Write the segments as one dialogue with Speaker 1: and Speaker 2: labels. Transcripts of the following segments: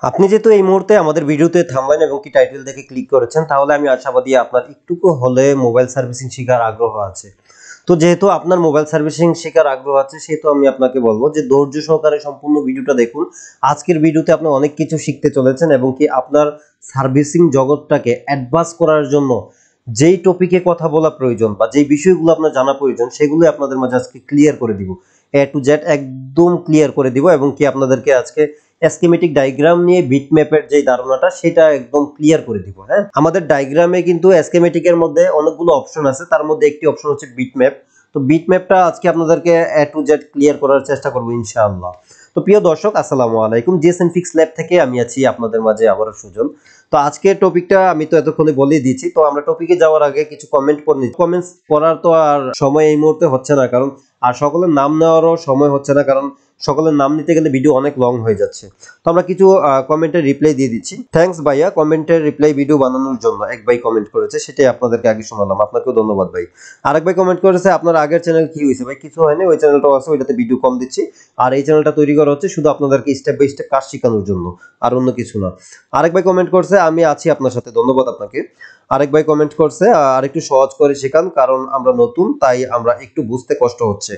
Speaker 1: আপনি যেহেতু এই মুহূর্তে আমাদের ভিডিওতে থাম্বনেল এবং কি টাইটেল দেখে ক্লিক করেছেন, তাহলে আমি আশাবাদী আপনার একটুকু হলে মোবাইল সার্ভিসিং শেখার আগ্রহ আছে। তো যেহেতু আপনার মোবাইল সার্ভিসিং শেখার আগ্রহ আছে, সেহেতু আমি আপনাকে বলবো যে ধৈর্য সহকারে সম্পূর্ণ ভিডিওটা দেখুন। আজকের ভিডিওতে আপনি অনেক কিছু শিখতে চলেছেন এবং কি আপনার সার্ভিসিং জগৎটাকে অ্যাডভান্স করার জন্য যেই টপিকে কথা বলা প্রয়োজন বা যেই বিষয়গুলো আপনার জানা প্রয়োজন, সেগুলো আপনাদের মাঝে আজকে ক্লিয়ার করে দিব। এ টু জেড একদম ক্লিয়ার করে দিব এবং কি আপনাদেরকে আজকে স্কিমেটিক ডায়াগ্রাম নিয়ে বিটম্যাপের যে ধারণাটা সেটা একদম ক্লিয়ার করে দিব। হ্যাঁ, আমাদের ডায়াগ্রামে কিন্তু স্কিমেটিকের মধ্যে অনেকগুলো অপশন আছে, তার মধ্যে একটি অপশন হচ্ছে বিটম্যাপ। তো বিটম্যাপটা আজকে আপনাদেরকে এ টু জেড ক্লিয়ার করার চেষ্টা করব ইনশাআল্লাহ। তো প্রিয় দর্শক, আসসালামু আলাইকুম। জিএসএন ফিক্স ল্যাব থেকে আমি আছি আপনাদের মাঝে আবারও সুজন। তো আজকের টপিকটা আমি তো এতক্ষণে বলেই দিয়েছি। তো আমরা টপিকে যাওয়ার আগে কিছু কমেন্ট পড়ে নিই। কমেন্টস পড়ার তো আর সময় এই মুহূর্তে হচ্ছে না, কারণ আর সকলের নাম নেওয়ারও সময় হচ্ছে না, কারণ সকলের নাম নিতে গেলে ভিডিও অনেক লং হয়ে যাচ্ছে। তো আমরা কিছু কমেন্টের রিপ্লাই দিয়ে দিচ্ছি। থ্যাঙ্কস ভাইয়া কমেন্টের রিপ্লাই ভিডিও বানানোর জন্য। এক ভাই কমেন্ট করেছে, সেটাই আপনাদেরকে আগে শোনালাম, আপনাকেও ধন্যবাদ ভাই। আরেক ভাই কমেন্ট করেছে, আপনার আগের চ্যানেল কি হয়েছে ভাই? কিছু হয়নি, ওই চ্যানেলটাও আছে, ওইটাতে ভিডিও কম দিচ্ছি। আর এই চ্যানেলটা তৈরি করা হচ্ছে শুধু আপনাদেরকে স্টেপ বাই স্টেপ কাজ শেখানোর জন্য, আর অন্য কিছু না। আরেক ভাই কমেন্ট করছে, আমি আছি আপনার সাথে, ধন্যবাদ আপনাকে। আরেক ভাই কমেন্ট করছে, আর একটু সহজ করে শেখান, কারণ আমরা নতুন, তাই আমরা একটু বুঝতে কষ্ট হচ্ছে,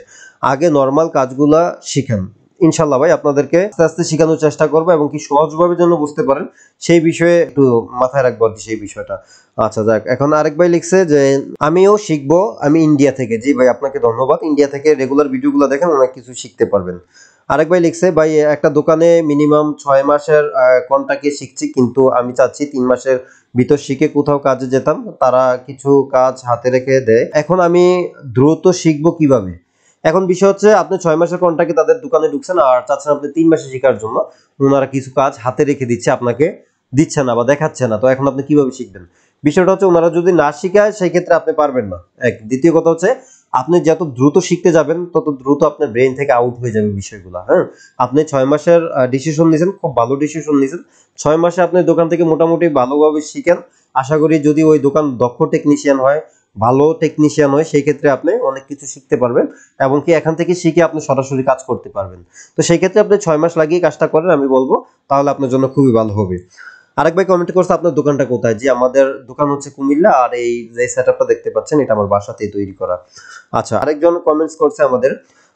Speaker 1: আগে নরমাল কাজগুলা শিখেন। ইনশাল্লাহ ভাই, আপনাদেরকে আস্তে আস্তে শেখানোর চেষ্টা করবো এবং কি সহজভাবে যেন বুঝতে পারেন সেই বিষয়ে একটু মাথায় রাখবো আর কি, সেই বিষয়টা। আচ্ছা যাক, এখন আরেক ভাই লিখছে যে আমিও শিখবো, আমি ইন্ডিয়া থেকে। জি ভাই, আপনাকে ধন্যবাদ। ইন্ডিয়া থেকে রেগুলার ভিডিওগুলো দেখেন, অনেক কিছু শিখতে পারবেন। আরেক ভাই লিখছে, ভাই একটা দোকানে মিনিমাম 6 মাসের কন্ট্রাক্টে শিখছি, কিন্তু আমি চাচ্ছি 3 মাসের ভিতর শিখে কোথাও কাজে যেতাম, তারা কিছু কাজ হাতে রেখে দেয়। এখন আমি দ্রুত শিখবো কিভাবে? এখন বিষয় হচ্ছে, আপনি 6 মাসের কন্ট্রাক্টে তাদের দোকানে ঢুকছেন আর চাচ্ছেন আপনি 3 মাসে শেখার জন্য, ওনারা কিছু কাজ হাতে রেখে দিচ্ছে, আপনাকে দিচ্ছে না বা দেখাচ্ছে না। তো এখন আপনি কিভাবে শিখবেন? বিষয়টা হচ্ছে, ওনারা যদি না শিখায় সেই ক্ষেত্রে আপনি পারবেন না। এক, দ্বিতীয় কথা হচ্ছে, আপনি যত দ্রুত শিখতে যাবেন তত দ্রুত আপনার ব্রেন থেকে আউট হয়ে যাবে বিষয়গুলো। হ্যাঁ, আপনি 6 মাসের ডিসিশন নিয়েছেন, খুব ভালো ডিসিশন নিয়েছেন। 6 মাসে আপনি দোকান থেকে মোটামুটি ভালোভাবে শিখেন। আশা করি যদি ওই দোকান দক্ষ টেকনিশিয়ান হয়, ভালো টেকনিশিয়ান হয়, সেই ক্ষেত্রে আপনি অনেক কিছু শিখতে পারবেন এবং কি এখান থেকে শিখে আপনি সরাসরি কাজ করতে পারবেন। তো সেই ক্ষেত্রে আপনি 6 মাস লাগিয়ে কাজটা করেন, আমি বলবো তাহলে আপনার জন্য খুবই ভালো হবে। আরেক ভাই কমেন্ট করছে, আপনার দোকানটা কোথায়? জি, আমাদের দোকান হচ্ছে কুমিল্লা, আর এই যে সেটআপটা দেখতে পাচ্ছেন এটা আমার বাসাতেই তৈরি করা। আচ্ছা, আরেকজন কমেন্টস করছে আমাদের,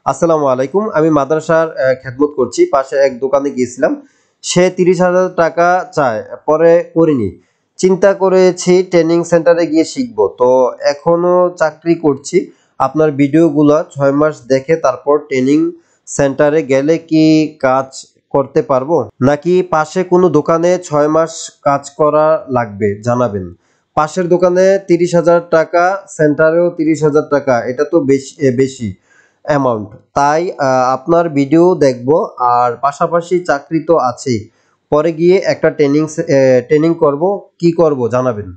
Speaker 1: আসসালামু আলাইকুম, আমি মাদ্রাসার খেদমত করছি, পাশে এক দোকানে গিয়েছিলাম, সে 30,000 টাকা চায়, পরে করিনি, চিন্তা করেছি ট্রেনিং সেন্টারে গিয়ে শিখবো। তো এখনো চাকরি করছি, আপনার ভিডিওগুলো 6 মাস দেখে তারপর ট্রেনিং সেন্টারে গেলে কি কাজ করতে পারবো, নাকি পাশে কোনো দোকানে 6 মাস কাজ করা লাগবে, জানাবেন। পাশের দোকানে 30,000 টাকা, সেন্টারেও 30,000 টাকা, এটা তো বেশি বেশি অ্যামাউন্ট। তাই আপনার ভিডিও দেখবো, আর পাশাপাশি চাকরি তো আছেই, পরে গিয়ে একটা ট্রেনিং করব, কি করব জানাবেন।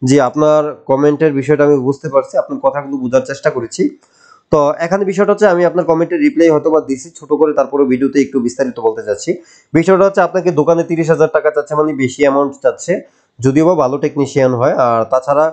Speaker 1: জি, আপনার কমেন্টের বিষয়টা আমি বুঝতে পারছি, আপনার কথাগুলো বোঝার চেষ্টা করেছি। তো এখানে বিষয়টা হচ্ছে, আমি আপনার কমেন্টের রিপ্লাই হয়তো বা দিছি ছোট করে, তারপরে ভিডিওতে একটু বিস্তারিত বলতে চাচ্ছি। বিষয়টা হচ্ছে, আপনাকে দোকানে 30,000 টাকা চাচ্ছে, মানে বেশি অ্যামাউন্ট চাচ্ছে, যদিও বা ভালো টেকনিশিয়ান হয়। আর তাছাড়া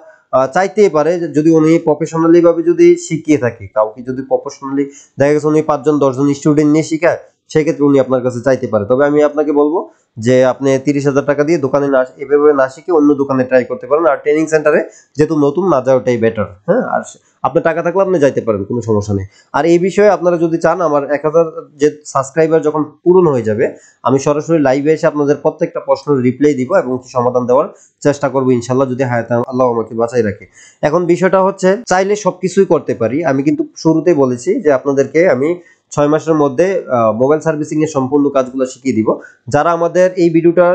Speaker 1: চাইতেই পারে যে যদি উনি প্রফেশনালি ভাবে যদি শিখিয়ে থাকে, কাউকে যদি প্রফেশনালি দেখা গেছে উনি 5 জন 10 জন স্টুডেন্ট নিয়ে শিখায়, সেক্ষেত্রে উনি আপনার কাছে চাইতে পারে। তবে আমি আপনাকে বলবো যে আপনি 30,000 টাকা দিয়ে দোকানে না, এভাবে না শিখে অন্য দোকানে ট্রাই করতে পারেন। আর ট্রেনিং সেন্টারে যেহেতু নতুন, না যাওয়াটাই বেটার। হ্যাঁ, আর আপনার টাকা থাকলে আপনি যাইতে পারেন, কোনো সমস্যা নেই। আর এই বিষয়ে আপনারা যদি চান, আমার 1000 যে সাবস্ক্রাইবার যখন পূরণ হয়ে যাবে, আমি সরাসরি লাইভে এসে আপনাদের প্রত্যেকটা প্রশ্নের রিপ্লাই দিব এবং সমাধান দেওয়ার চেষ্টা করবো ইনশাল্লাহ, যদি হায়াতে আল্লাহ আমাকে বাঁচাই রাখে। এখন বিষয়টা হচ্ছে, চাইলে সবকিছুই করতে পারি। আমি কিন্তু শুরুতেই বলেছি যে আপনাদেরকে আমি 6 মাসের মধ্যে মোবাইল সার্ভিসিং এর সম্পূর্ণ কাজগুলো শিখিয়ে দিব। যারা আমাদের এই ভিডিওটা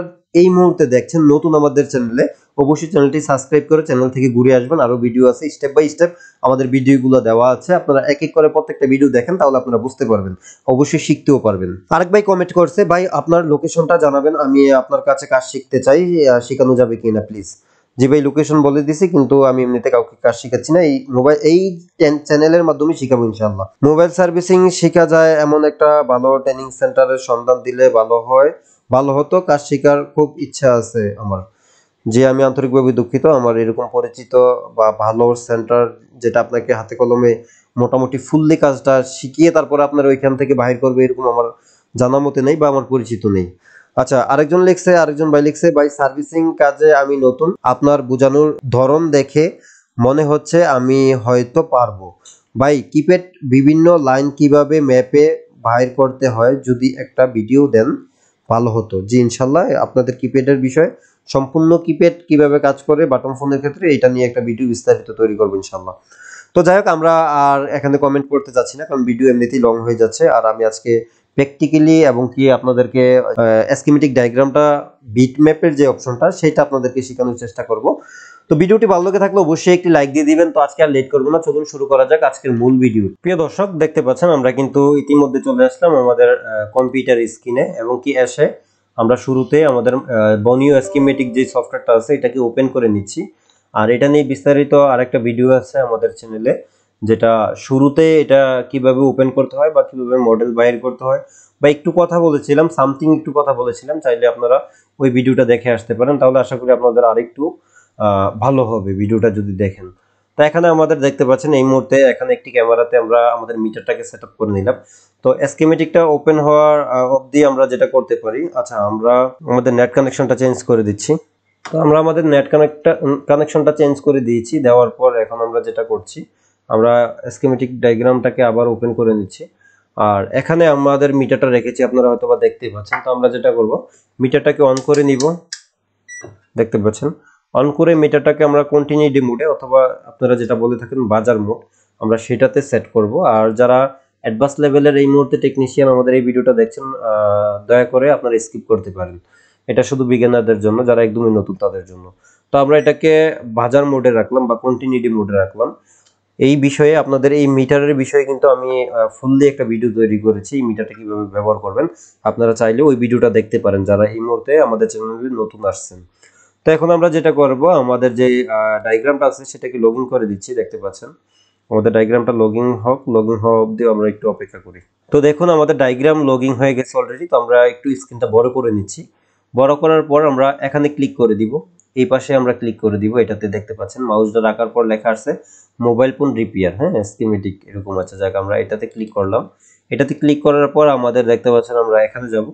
Speaker 1: এই মুহূর্তে দেখছেন নতুন আমাদের চ্যানেলে, অবশ্যই চ্যানেলটি সাবস্ক্রাইব করে চ্যানেল থেকে ঘুরে আসবেন। আরো ভিডিও আছে, স্টেপ বাই স্টেপ আমাদের ভিডিওগুলো দেওয়া আছে, আপনারা এক এক করে প্রত্যেকটা ভিডিও দেখেন, তাহলে আপনারা বুঝতে পারবেন, অবশ্যই শিখতেও পারবেন। আরেক ভাই কমেন্ট করছে, ভাই আপনার লোকেশনটা জানাবেন, আমি আপনার কাছে কাজ শিখতে চাই, শেখানো যাবে কিনা প্লিজ। জি ভাই, লোকেশন বলে দিছি, কিন্তু আমি এমনিতে কাউকে কাজ শিখাচ্ছি না, এই চ্যানেলের মাধ্যমে শিখাবো ইনশাআল্লাহ। মোবাইল সার্ভিসিং শেখা যায় এমন একটা ভালো ট্রেনিং সেন্টারের সন্ধান দিলে ভালো হয়, ভালো হতো, কাজ শেখার খুব ইচ্ছা আছে আমার। জি, আমি আন্তরিকভাবে দুঃখিত, আমার এরকম পরিচিত বা ভালো সেন্টার যেটা আপনাকে হাতে কলমে মোটামুটি ফুললি কাজটা শিখিয়ে তারপরে আপনার ওইখান থেকে বাহির করবে, এরকম আমার জানা মতে নেই বা আমার পরিচিত নেই। আচ্ছা, আরেকজন ভাই লিখছে, ভাই সার্ভিসিং কাজে আমি নতুন, আপনার বোঝানোর ধরন দেখে মনে হচ্ছে আমি হয়তো পারবো। ভাই কিপ্যাড বিভিন্ন লাইন কিভাবে ম্যাপে বাইর করতে হয় যদি একটা ভিডিও দেন ভালো হতো। জি ইনশাল্লাহ আপনাদের কিপ্যাডের বিষয়ে সম্পূর্ণ কিপ্যাড কিভাবে কাজ করে বাটন ফোনের ক্ষেত্রে এটা নিয়ে একটা ভিডিও বিস্তারিত তৈরি করবো ইনশাল্লাহ। তো যাই হোক, আমরা আর এখানে কমেন্ট করতে যাচ্ছি না, কারণ ভিডিও এমনিতেই লং হয়ে যাচ্ছে। আর আমি আজকে প্র্যাকটিক্যালি এবং কি আপনাদেরকে স্কিমেটিক ডায়াগ্রামটা বিট ম্যাপের যে অপশনটা সেটা আপনাদেরকে শেখানোর চেষ্টা করব। তো ভিডিওটি ভালো লেগে থাকলে অবশ্যই একটি লাইক দিয়ে দিবেন। তো আজকে আর লেট করবো না, চলুন শুরু করা যাক আজকের মূল ভিডিও। প্রিয় দর্শক, দেখতে পাচ্ছেন আমরা কিন্তু ইতিমধ্যে চলে আসলাম আমাদের কম্পিউটার স্ক্রিনে, এবং কি এসে আমরা শুরুতে আমাদের বনিও স্কিমেটিক যে সফটওয়্যারটা আছে এটাকে ওপেন করে নিচ্ছি। আর এটা নিয়ে বিস্তারিত আরেকটা ভিডিও আছে আমাদের চ্যানেলে, যেটা শুরুতে এটা কিভাবে ওপেন করতে হয় বা কিভাবে মডেল বাইর করতে হয় বা একটু কথা বলেছিলাম, একটু কথা বলেছিলাম, চাইলে আপনারা ওই ভিডিওটা দেখে আসতে পারেন। তাহলে আশা করি আপনাদের আরেকটু ভালো হবে ভিডিওটা যদি দেখেন। তো এখানে আমাদের দেখতে পাচ্ছেন এই মুহূর্তে এখানে একটি ক্যামেরাতে আমরা আমাদের মিটারটাকে সেট আপ করে নিলাম। তো স্কিমেটিকটা ওপেন হওয়ার অবধি আমরা যেটা করতে পারি, আচ্ছা আমরা আমাদের নেট কানেকশনটা চেঞ্জ করে দিচ্ছি। তো আমরা আমাদের নেট কানেকশনটা চেঞ্জ করে দিয়েছি। দেওয়ার পর এখন আমরা যেটা করছি, আমরা স্কিমেটিক ডায়াগ্রামটাকে আবার ওপেন করে নিচ্ছি। আর এখানে আমাদের মিটারটা রেখেছি, আপনারা হয়তোবা দেখতেই পাচ্ছেন। তো আমরা যেটা করব, মিটারটাকে অন করে নিব, দেখতে পাচ্ছেন। অন করে মিটারটাকে আমরা কন্টিনিউটি মোডে অথবা আপনারা যেটা বলে থাকেন বাজার মোড, আমরা সেটাতে সেট করব। আর যারা অ্যাডভান্স লেভেলের এই মুহূর্তে টেকনিশিয়ান আমাদের এই ভিডিওটা দেখছেন, দয়া করে আপনারা স্কিপ করতে পারেন। এটা শুধু বিগিনারদের জন্য, যারা একদমই নতুন তাদের জন্য। তো আমরা এটাকে বাজার মোডে রাখলাম বা কন্টিনিউটি মোডে রাখলাম। এই বিষয়ে আপনাদের এই মিটারের বিষয়ে কিন্তু আমি ফুললি একটা ভিডিও তৈরি করেছি, এই মিটারটা কিভাবে ব্যবহার করবেন। আপনারা চাইলে ওই ভিডিওটা দেখতে পারেন যারা এই মুহূর্তে আমাদের চ্যানেলে নতুন আসছেন। তো এখন আমরা যেটা করব, আমাদের যে ডায়াগ্রামটা আছে সেটাকে লগইন করে দিচ্ছি, দেখতে পাচ্ছেন। আমাদের ডায়াগ্রামটা লগইন হওয়া অবধি আমরা একটু অপেক্ষা করি। তো দেখুন আমাদের ডায়াগ্রাম লগইন হয়ে গেছে অলরেডি। তো আমরা একটু স্ক্রিনটা বড় করে নিচ্ছি। বড় করার পর আমরা এখানে ক্লিক করে দিব, এই পাশে আমরা ক্লিক করে দিব। এটাতে দেখতে পাচ্ছেন মাউসটা রাখার পর লেখা আছে মোবাইল ফোন রিপেয়ার, হ্যাঁ স্কিমেটিক এরকম আছে। যাক আমরা এটাতে ক্লিক করলাম। এটাতে ক্লিক করার পর আমাদের দেখতে পাচ্ছেন আমরা এখানে যাব,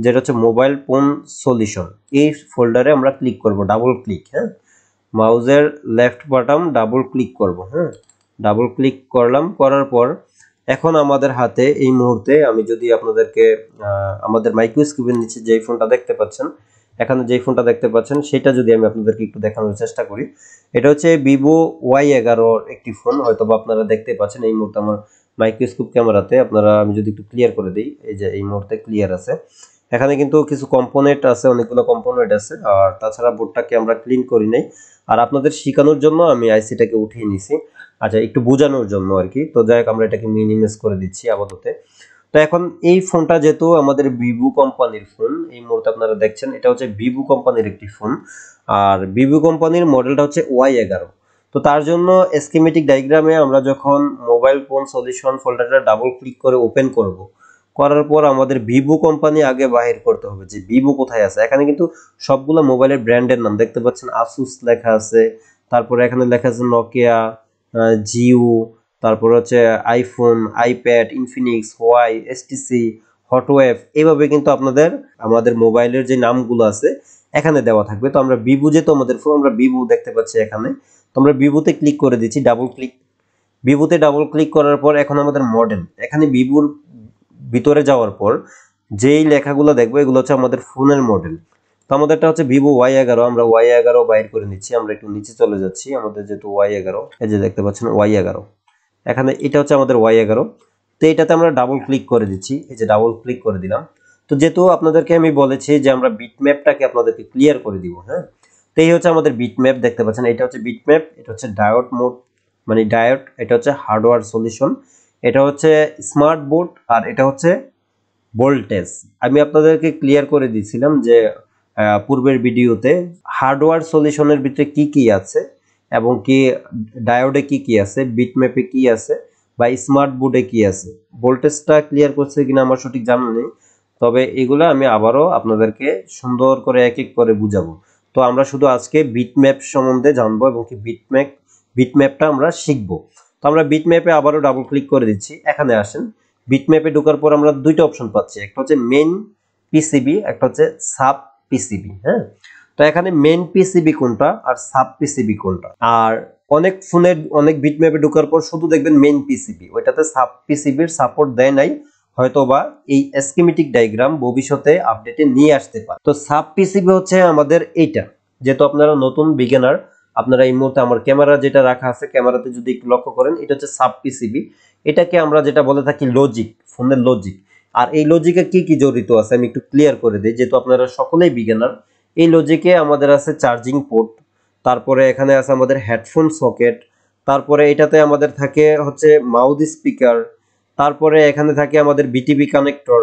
Speaker 1: যেটা হচ্ছে মোবাইল ফোন সলিউশন। এই ফোল্ডারে আমরা ক্লিক করব, ডাবল ক্লিক, হ্যাঁ মাউসের লেফট বাটন ডাবল ক্লিক করব, হ্যাঁ ডাবল ক্লিক করলাম। করার পর এখন আমাদের হাতে এই মুহূর্তে আমি যদি আপনাদেরকে আমাদের মাইক্রোস্কোপের নিচে যে ফোনটা দেখতে পাচ্ছেন, এখানে যে ফোনটা দেখতে পাচ্ছেন সেটা যদি আমি আপনাদেরকে একটু দেখানোর চেষ্টা করি, এটা হচ্ছে ভিভো Y11 একটি ফোন। হয়তো বা আপনারা দেখতে পাচ্ছেন এই মুহূর্তে আমার মাইক্রোস্কোপ ক্যামেরাতে। আপনারা আমি যদি একটু ক্লিয়ার করে দিই, এই যে এই মুহূর্তে ক্লিয়ার আছে। এখানে কিন্তু কিছু কম্পোনেন্ট আছে, অনেকগুলো কম্পোনেন্ট আছে। আর তাছাড়া বোর্ডটাকে আমরা ক্লিন করি নাই। আর আপনাদের শেখানোর জন্য আমি আইসিটাকে উঠিয়ে নিছি, আচ্ছা একটু বোঝানোর জন্য আর কি। তো যাই হোক আমরা এটাকে মিনিমাইজ করে দিচ্ছি আপাতত। তো এখন এই ফোনটা যেহেতু আমাদের ভিভো কোম্পানির ফোন, এই মুহূর্তে আপনারা দেখছেন এটা হচ্ছে ভিভো কোম্পানির একটি ফোন। আর ভিভো কোম্পানির মডেলটা হচ্ছে Y11। তো তার জন্য স্কিমেটিক ডায়াগ্রামে আমরা যখন মোবাইল ফোন সলিউশন ফোল্ডারটা ডাবল ক্লিক করে ওপেন করব, করার পর আমাদের ভিভো কোম্পানি আগে বাহির করতে হবে যে ভিভো কোথায় আছে। এখানে কিন্তু সবগুলো মোবাইলের ব্র্যান্ডের নাম দেখতে পাচ্ছেন, আসুস লেখা আছে, তারপরে এখানে লেখা আছে নোকিয়া, জিও, তারপর হচ্ছে iPhone, iPad, Infinix, Huawei, STC, Hotwav. এইভাবে কিন্তু আপনাদের আমাদের মোবাইলের যে নামগুলো আছে এখানে দেওয়া থাকবে। তো আমরা ভিভো, যেহেতু আমাদের ফোন, আমরা ভিভো দেখতে পাচ্ছি এখানে। তো আমরা ভিভোতে ক্লিক করে দিচ্ছি, ডাবল ক্লিক। ভিভোতে ডাবল ক্লিক করার পর এখন আমাদের মডেল, এখানে ভিভোর ভিতরে যাওয়ার পর যেই লেখাগুলো দেখবো এগুলো হচ্ছে আমাদের ফোনের মডেল। তো আমাদেরটা হচ্ছে ভিভো Y11। আমরা Y11 বাইর করে নিচ্ছি। আমরা একটু নিচে চলে যাচ্ছি, আমাদের যেহেতু Y11, এই যে দেখতে পাচ্ছেন Y11, এখানে এটা হচ্ছে আমাদের Y11। তো এটাতে আমরা ডাবল ক্লিক করে দিচ্ছি, এই যে ডাবল ক্লিক করে দিলাম। তো যেহেতু আপনাদেরকে আমি বলেছি যে আমরা বিটম্যাপটাকে আপনাদেরকে ক্লিয়ার করে দিব, হ্যাঁ তো এই হচ্ছে আমাদের বিটম্যাপ, দেখতে পাচ্ছেন এটা হচ্ছে বিটম্যাপ। এটা হচ্ছে ডায়োড মোড, মানে ডায়োড। এটা হচ্ছে হার্ডওয়্যার সলিউশন। এটা হচ্ছে স্মার্ট বোর্ড। আর এটা হচ্ছে ভোল্টেজ। আমি আপনাদেরকে ক্লিয়ার করে দিয়েছিলাম যে পূর্বের ভিডিওতে হার্ডওয়্যার সলিউশনের ভিতরে কি কি আছে এবং কি ডায়োডে কি কি আছে, বিটম্যাপে কি আছে বা স্মার্ট বোর্ডে কি আছে। ভোল্টেজটা ক্লিয়ার করছে কিনা আমার সঠিক জানা নেই, তবে এগুলো আমি আবারও আপনাদেরকে সুন্দর করে এক এক করে বুঝাবো। তো আমরা শুধু আজকে বিটম্যাপ সম্বন্ধে জানবো এবং কি বিটম্যাপটা আমরা শিখবো। তো আমরা বিটম্যাপে আবারও ডাবল ক্লিক করে দিচ্ছি। এখানে আসেন, বিটম্যাপে ঢোকার পর আমরা দুইটা অপশন পাচ্ছি, একটা হচ্ছে মেইন পিসিবি, একটা হচ্ছে সাব পিসিবি। হ্যাঁ, তো এখানে মেইন পিসিবি কোনটা আর সাব পিসিবি কোনটা। আর অনেক ফোনের অনেক বিটম্যাপে ঢোকার পর শুধু দেখবেন মেইন পিসিবি, ওইটাতে সাব পিসিবির সাপোর্ট দেয় নাই, হয়তোবা এই স্কিমেটিক ডায়াগ্রাম ভবিষ্যতে আপডেটে নিয়ে আসতে পারে। তো সাব পিসিবি হচ্ছে আমাদের এইটা, যেহেতু আপনারা নতুন বিগিনার, আপনারা এই মুহূর্তে আমার ক্যামেরা যেটা রাখা আছে, ক্যামেরাতে যদি একটু লক্ষ্য করেন, এটা হচ্ছে সাব পিসিবি। এটাকে আমরা যেটা বলে থাকি লজিক, ফোনের লজিক। আর এই লজিকে কি কি জড়িত আছে আমি একটু ক্লিয়ার করে দিই, যেহেতু আপনারা সকলেই বিগিনার। এই লজিকে আমাদের আছে চার্জিং পোর্ট, তারপরে এখানে আছে আমাদের হেডফোন সকেট, তারপরে এটাতে আমাদের থাকে হচ্ছে মাউথ স্পিকার, তারপরে এখানে থাকে আমাদের বিটিবি কানেক্টর,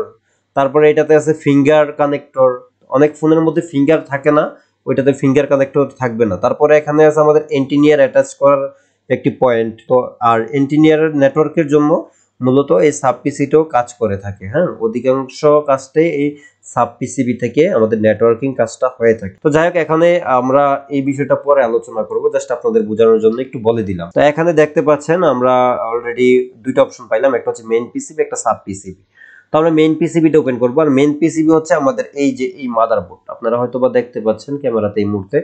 Speaker 1: তারপরে এটাতে আছে ফিঙ্গার কানেক্টর। অনেক ফোনের মধ্যে ফিঙ্গার থাকে না, ওইটাতে ফিঙ্গার কানেক্টর থাকবে না। তারপরে এখানে আছে আমাদের এন্টিনিয়ার অ্যাটাচ করার একটি পয়েন্ট। তো আর এন্টিনিয়ার নেটওয়ার্কের জন্য মূলত এই সাব পিসিটাও কাজ করে থাকে। হ্যাঁ, অধিকাংশ কাজটাই এই সাব পিসিবি থেকে আমাদের নেটওয়ার্কিং কাজটা হয়ে থাকে। তো যাই হোক, এখানে আমরা এই বিষয়টা পরে আলোচনা করব, জাস্ট আপনাদের বোঝানোর জন্য একটু বলে দিলাম। তো এখানে দেখতে পাচ্ছেন আমরা অলরেডি দুইটা অপশন পাইলাম, একটা হচ্ছে মেইন পিসিবি, একটা সাব পিসিবি। তো আমরা মেইন পিসিবিটা ওপেন করবো। আর মেইন পিসিবি হচ্ছে আমাদের এই যে এই মাদারবোর্ড, আপনারা হয়তোবা দেখতে পাচ্ছেন ক্যামেরাতে এই মুহূর্তে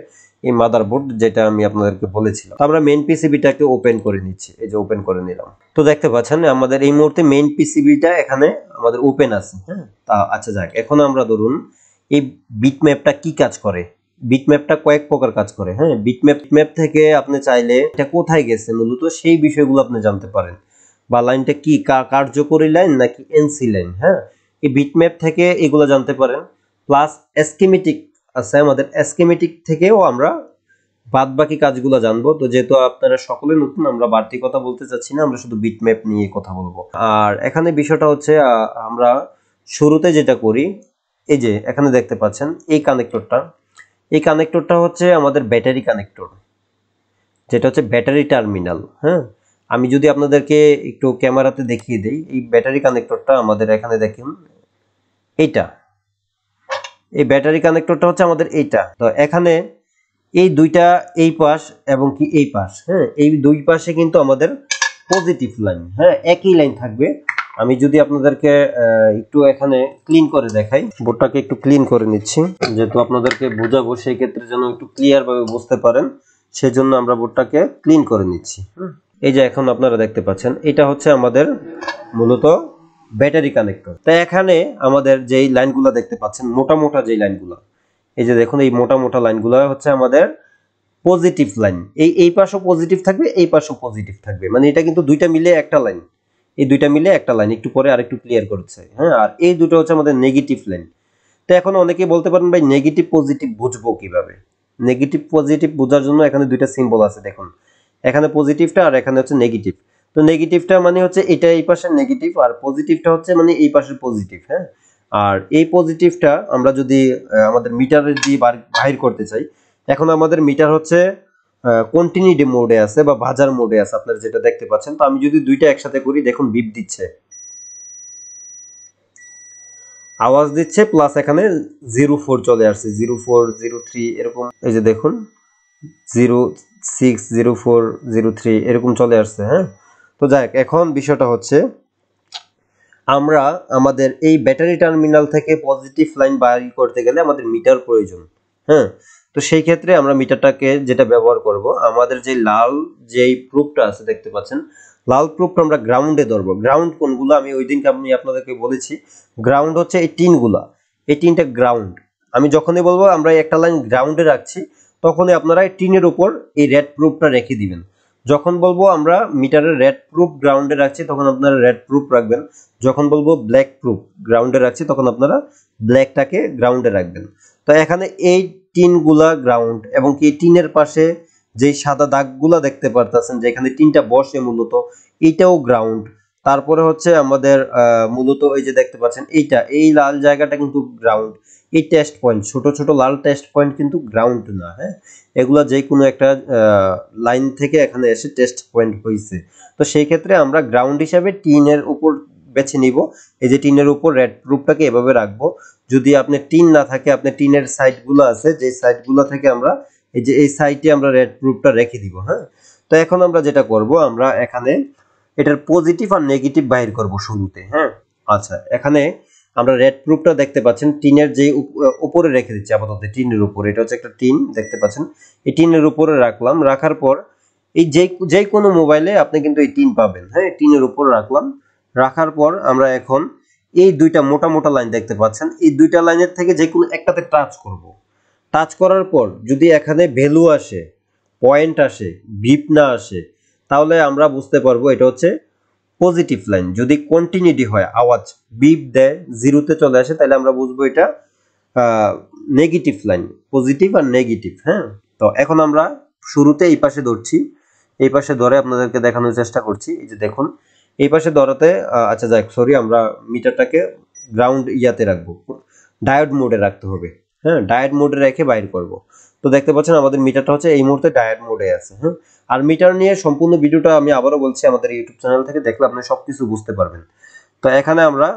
Speaker 1: এই মাদারবোর্ড, যেটা আমি আপনাদেরকে বলেছিলাম। তো আমরা মেইন পিসিবিটাকে ওপেন করে নিচ্ছি, এই যে ওপেন করে নিলাম। তো দেখতে পাচ্ছেন আমাদের এই মুহূর্তে মেইন পিসিবিটা এখানে আমাদের ওপেন আছে। হ্যাঁ, তা আচ্ছা যাক, এখন আমরা ধরুন এই বিটম্যাপটা কি কাজ করে। বিটম্যাপটা কয়েক প্রকার কাজ করে। হ্যাঁ, বিটম্যাপ থেকে আপনি চাইলে এটা কোথায় গেছে মূলত সেই বিষয়গুলো আপনি জানতে পারেন, বা লাইনটা কি কার্যকরী লাইন নাকি এনসি লাইন। হ্যাঁ, এই বিটম্যাপ থেকে এগুলো জানতে পারেন। প্লাস স্কিমেটিক আছে, আমাদের স্কিমেটিক থেকেও আমরা বাদ বাকি কাজগুলো জানবো। তো যেহেতু আপনারা সকলে নতুন, আমরা বাড়তি কথা বলতে চাচ্ছি না, আমরা শুধু বিটম্যাপ নিয়ে কথা বলবো। আর এখানে বিষয়টা হচ্ছে আমরা শুরুতে যেটা করি, এই যে এখানে দেখতে পাচ্ছেন এই কানেক্টরটা, এই কানেক্টরটা হচ্ছে আমাদের ব্যাটারি কানেক্টর, যেটা হচ্ছে ব্যাটারি টার্মিনাল। হ্যাঁ, আমি যদি আপনাদেরকে একটু ক্যামেরাতে দেখিয়ে দিই, এই ব্যাটারি কানেক্টরটা আমাদের এখানে দেখেন, এইটা এই ব্যাটারি কানেক্টরটা হচ্ছে আমাদের এইটা। তো এখানে এই দুইটা, এই পাশ এবং কি এই পাশ, হ্যাঁ, এই দুই পাশে কিন্তু আমাদের পজিটিভ লাইন। হ্যাঁ, একই লাইন থাকবে। আমি যদি আপনাদেরকে একটু এখানে ক্লিন করে দেখাই, বোর্ডটাকে একটু ক্লিন করে নিচ্ছি, যেহেতু আপনাদেরকে বোঝাবো সেই ক্ষেত্রে যেন একটু ক্লিয়ার ভাবে বুঝতে পারেন, সেজন্য আমরা বোর্ডটাকে ক্লিন করে নিচ্ছি। এই যে এখন আপনারা দেখতে পাচ্ছেন, এটা হচ্ছে আমাদের মূলত ব্যাটারি কানেক্টর। তাই এখানে আমাদের যেই লাইনগুলো দেখতে পাচ্ছেন, মোটা মোটা যেই লাইনগুলো, এই যে দেখুন এই মোটা মোটা লাইনগুলো হচ্ছে আমাদের পজিটিভ লাইন। এই পাশও পজিটিভ থাকবে, এই পাশও পজিটিভ থাকবে, মানে এটা কিন্তু দুইটা মিলে একটা লাইন, এই দুইটা মিলে একটা লাইন। একটু পরে আরেকটু ক্লিয়ার করছে। হ্যাঁ, আর এই দুটো হচ্ছে আমাদের নেগেটিভ লাইন। তো এখন অনেকেই বলতে পারেন ভাই নেগেটিভ পজিটিভ বুঝবো কিভাবে? নেগেটিভ পজিটিভ বোঝার জন্য এখানে দুইটা সিম্বল আছে দেখুন, এখানে পজিটিভটা আর এখানে হচ্ছে নেগেটিভ। তো নেগেটিভটা মানে হচ্ছে এটা এই পাশের নেগেটিভ, আর পজিটিভটা হচ্ছে মানে এই পাশের পজিটিভ। হ্যাঁ, আর এই পজিটিভটা আমরা যদি আমাদের মিটারে দিয়ে বাহির করতে চাই, এখন আমাদের মিটার হচ্ছে কন্টিনিউটি মোডে আছে বা বাজার মোডে আছে, আপনারা যেটা দেখতে পাচ্ছেন। তো আমি যদি দুইটা একসাথে করি, দেখুন বিপ দিচ্ছে, আওয়াজ দিচ্ছে, প্লাস এখানে 04 চলে আসছে, 04 03 এরকম। এই যে দেখুন 06 04 03 এরকম চলে আসছে। হ্যাঁ, তো যাই হোক, এখন বিষয়টা হচ্ছে আমরা আমাদের এই ব্যাটারি টার্মিনাল থেকে পজিটিভ লাইন বাইর করতে গেলে আমাদের মিটার প্রয়োজন। হ্যাঁ, তো সেই ক্ষেত্রে আমরা মিটারটাকে যেটা ব্যবহার করব, আমাদের যে লাল যেই প্রুফটা আছে দেখতে পাচ্ছেন, লাল প্রুফটা আমরা গ্রাউন্ডে ধরবো। গ্রাউন্ড কোনগুলো আমি ওই দিনকে আমি আপনাদেরকে বলেছি, গ্রাউন্ড হচ্ছে এই টিনগুলা, এই টিনটা গ্রাউন্ড। আমি যখনই বলবো আমরা একটা লাইন গ্রাউন্ডে রাখছি, তখনই আপনারা এই টিনের উপর এই রেড প্রুফটা রেখে দিবেন। যখন বলবো আমরা মিটারের রেড প্রুফ গ্রাউন্ডে রাখছি, তখন আপনারা রেড প্রুফ রাখবেন। যখন বলবো ব্ল্যাক প্রুফ গ্রাউন্ডে রাখছি, তখন আপনারা ব্ল্যাকটাকে গ্রাউন্ডে রাখবেন। তো এখানে এই টিনগুলা গ্রাউন্ড, এবং কি টিনের পাশে যে সাদা দাগগুলা দেখতে পারতেছেন, যেখানে টিনটা বসে মূলত, এইটাও গ্রাউন্ড। তারপরে হচ্ছে আমাদের মূলত এই যে দেখতে পাচ্ছেন এইটা, এই লাল জায়গাটা কিন্তু গ্রাউন্ড। এই টেস্ট পয়েন্ট, ছোট ছোট লাল টেস্ট পয়েন্ট কিন্তু গ্রাউন্ড না। হ্যাঁ, এগুলা যে কোনো একটা লাইন থেকে এখানে এসে টেস্ট পয়েন্ট হয়েছে। তো সেই ক্ষেত্রে আমরা গ্রাউন্ড হিসাবে টিনের উপর বেছে নিব। এই যে টিনের উপর রেড প্রুফটাকে এভাবে রাখবো। যদি আপনি টিন না থাকে, আপনি টিনের সাইডগুলো আছে, যে সাইডগুলো থেকে আমরা এই যে এই সাইডে আমরা রেড প্রুফটা রেখে দিব। হ্যাঁ, তো এখন আমরা যেটা করব, আমরা এখানে এটার পজিটিভ আর নেগেটিভ বাইর করব শুরুতে। হ্যাঁ, আচ্ছা, এখানে আমরা রেড প্রুফটা দেখতে পাচ্ছেন টিনের যে উপরে রেখে দিচ্ছি আপাতত, টিনের উপরে। এটা হচ্ছে একটা টিন দেখতে পাচ্ছেন, এই টিনের উপরে রাখলাম। রাখার পর এই যে কোনো মোবাইলে আপনি কিন্তু এই টিন পাবেন, হ্যাঁ, টিনের উপর রাখলাম। রাখার পর আমরা এখন এই দুইটা মোটা মোটা লাইন দেখতে পাচ্ছেন, এই দুইটা লাইনের থেকে যে কোনো একটাতে টাচ করব। টাচ করার পর যদি এখানে ভ্যালু আসে, পয়েন্ট আসে, বিপ না আসে, তাহলে আমরা বুঝতে পারবো এটা হচ্ছে পজিটিভ লাইন। যদি কন্টিনিউটি হয়, আওয়াজ বিপ দেয়, জিরোতে চলে আসে, তাহলে আমরা বুঝবো এটা নেগেটিভ লাইন, পজিটিভ আর নেগেটিভ। হ্যাঁ, তো এখন আমরা শুরুতে এই পাশে ধরছি, এই পাশে ধরে আপনাদেরকে দেখানোর চেষ্টা করছি। এই যে দেখুন, এই পাশে ধরাতে আচ্ছা যাক, সরি, আমরা মিটারটাকে গ্রাউন্ড ইয়াতে রাখবো, ডায়োড মোডে রাখতে হবে। হ্যাঁ, ডায়োড মোডে রেখে বাইর করব। তো দেখতে পাচ্ছেন আমাদের মিটারটা হচ্ছে এই মুহূর্তে ডায়োড মোডে আছে। হ্যাঁ, আর মিটার নিয়ে সম্পূর্ণ ভিডিওটা আমি আবারও বলছি, আমাদের ইউটিউব চ্যানেল থেকে দেখলে আপনি সবকিছু বুঝতে পারবেন। তো এখানে আমরা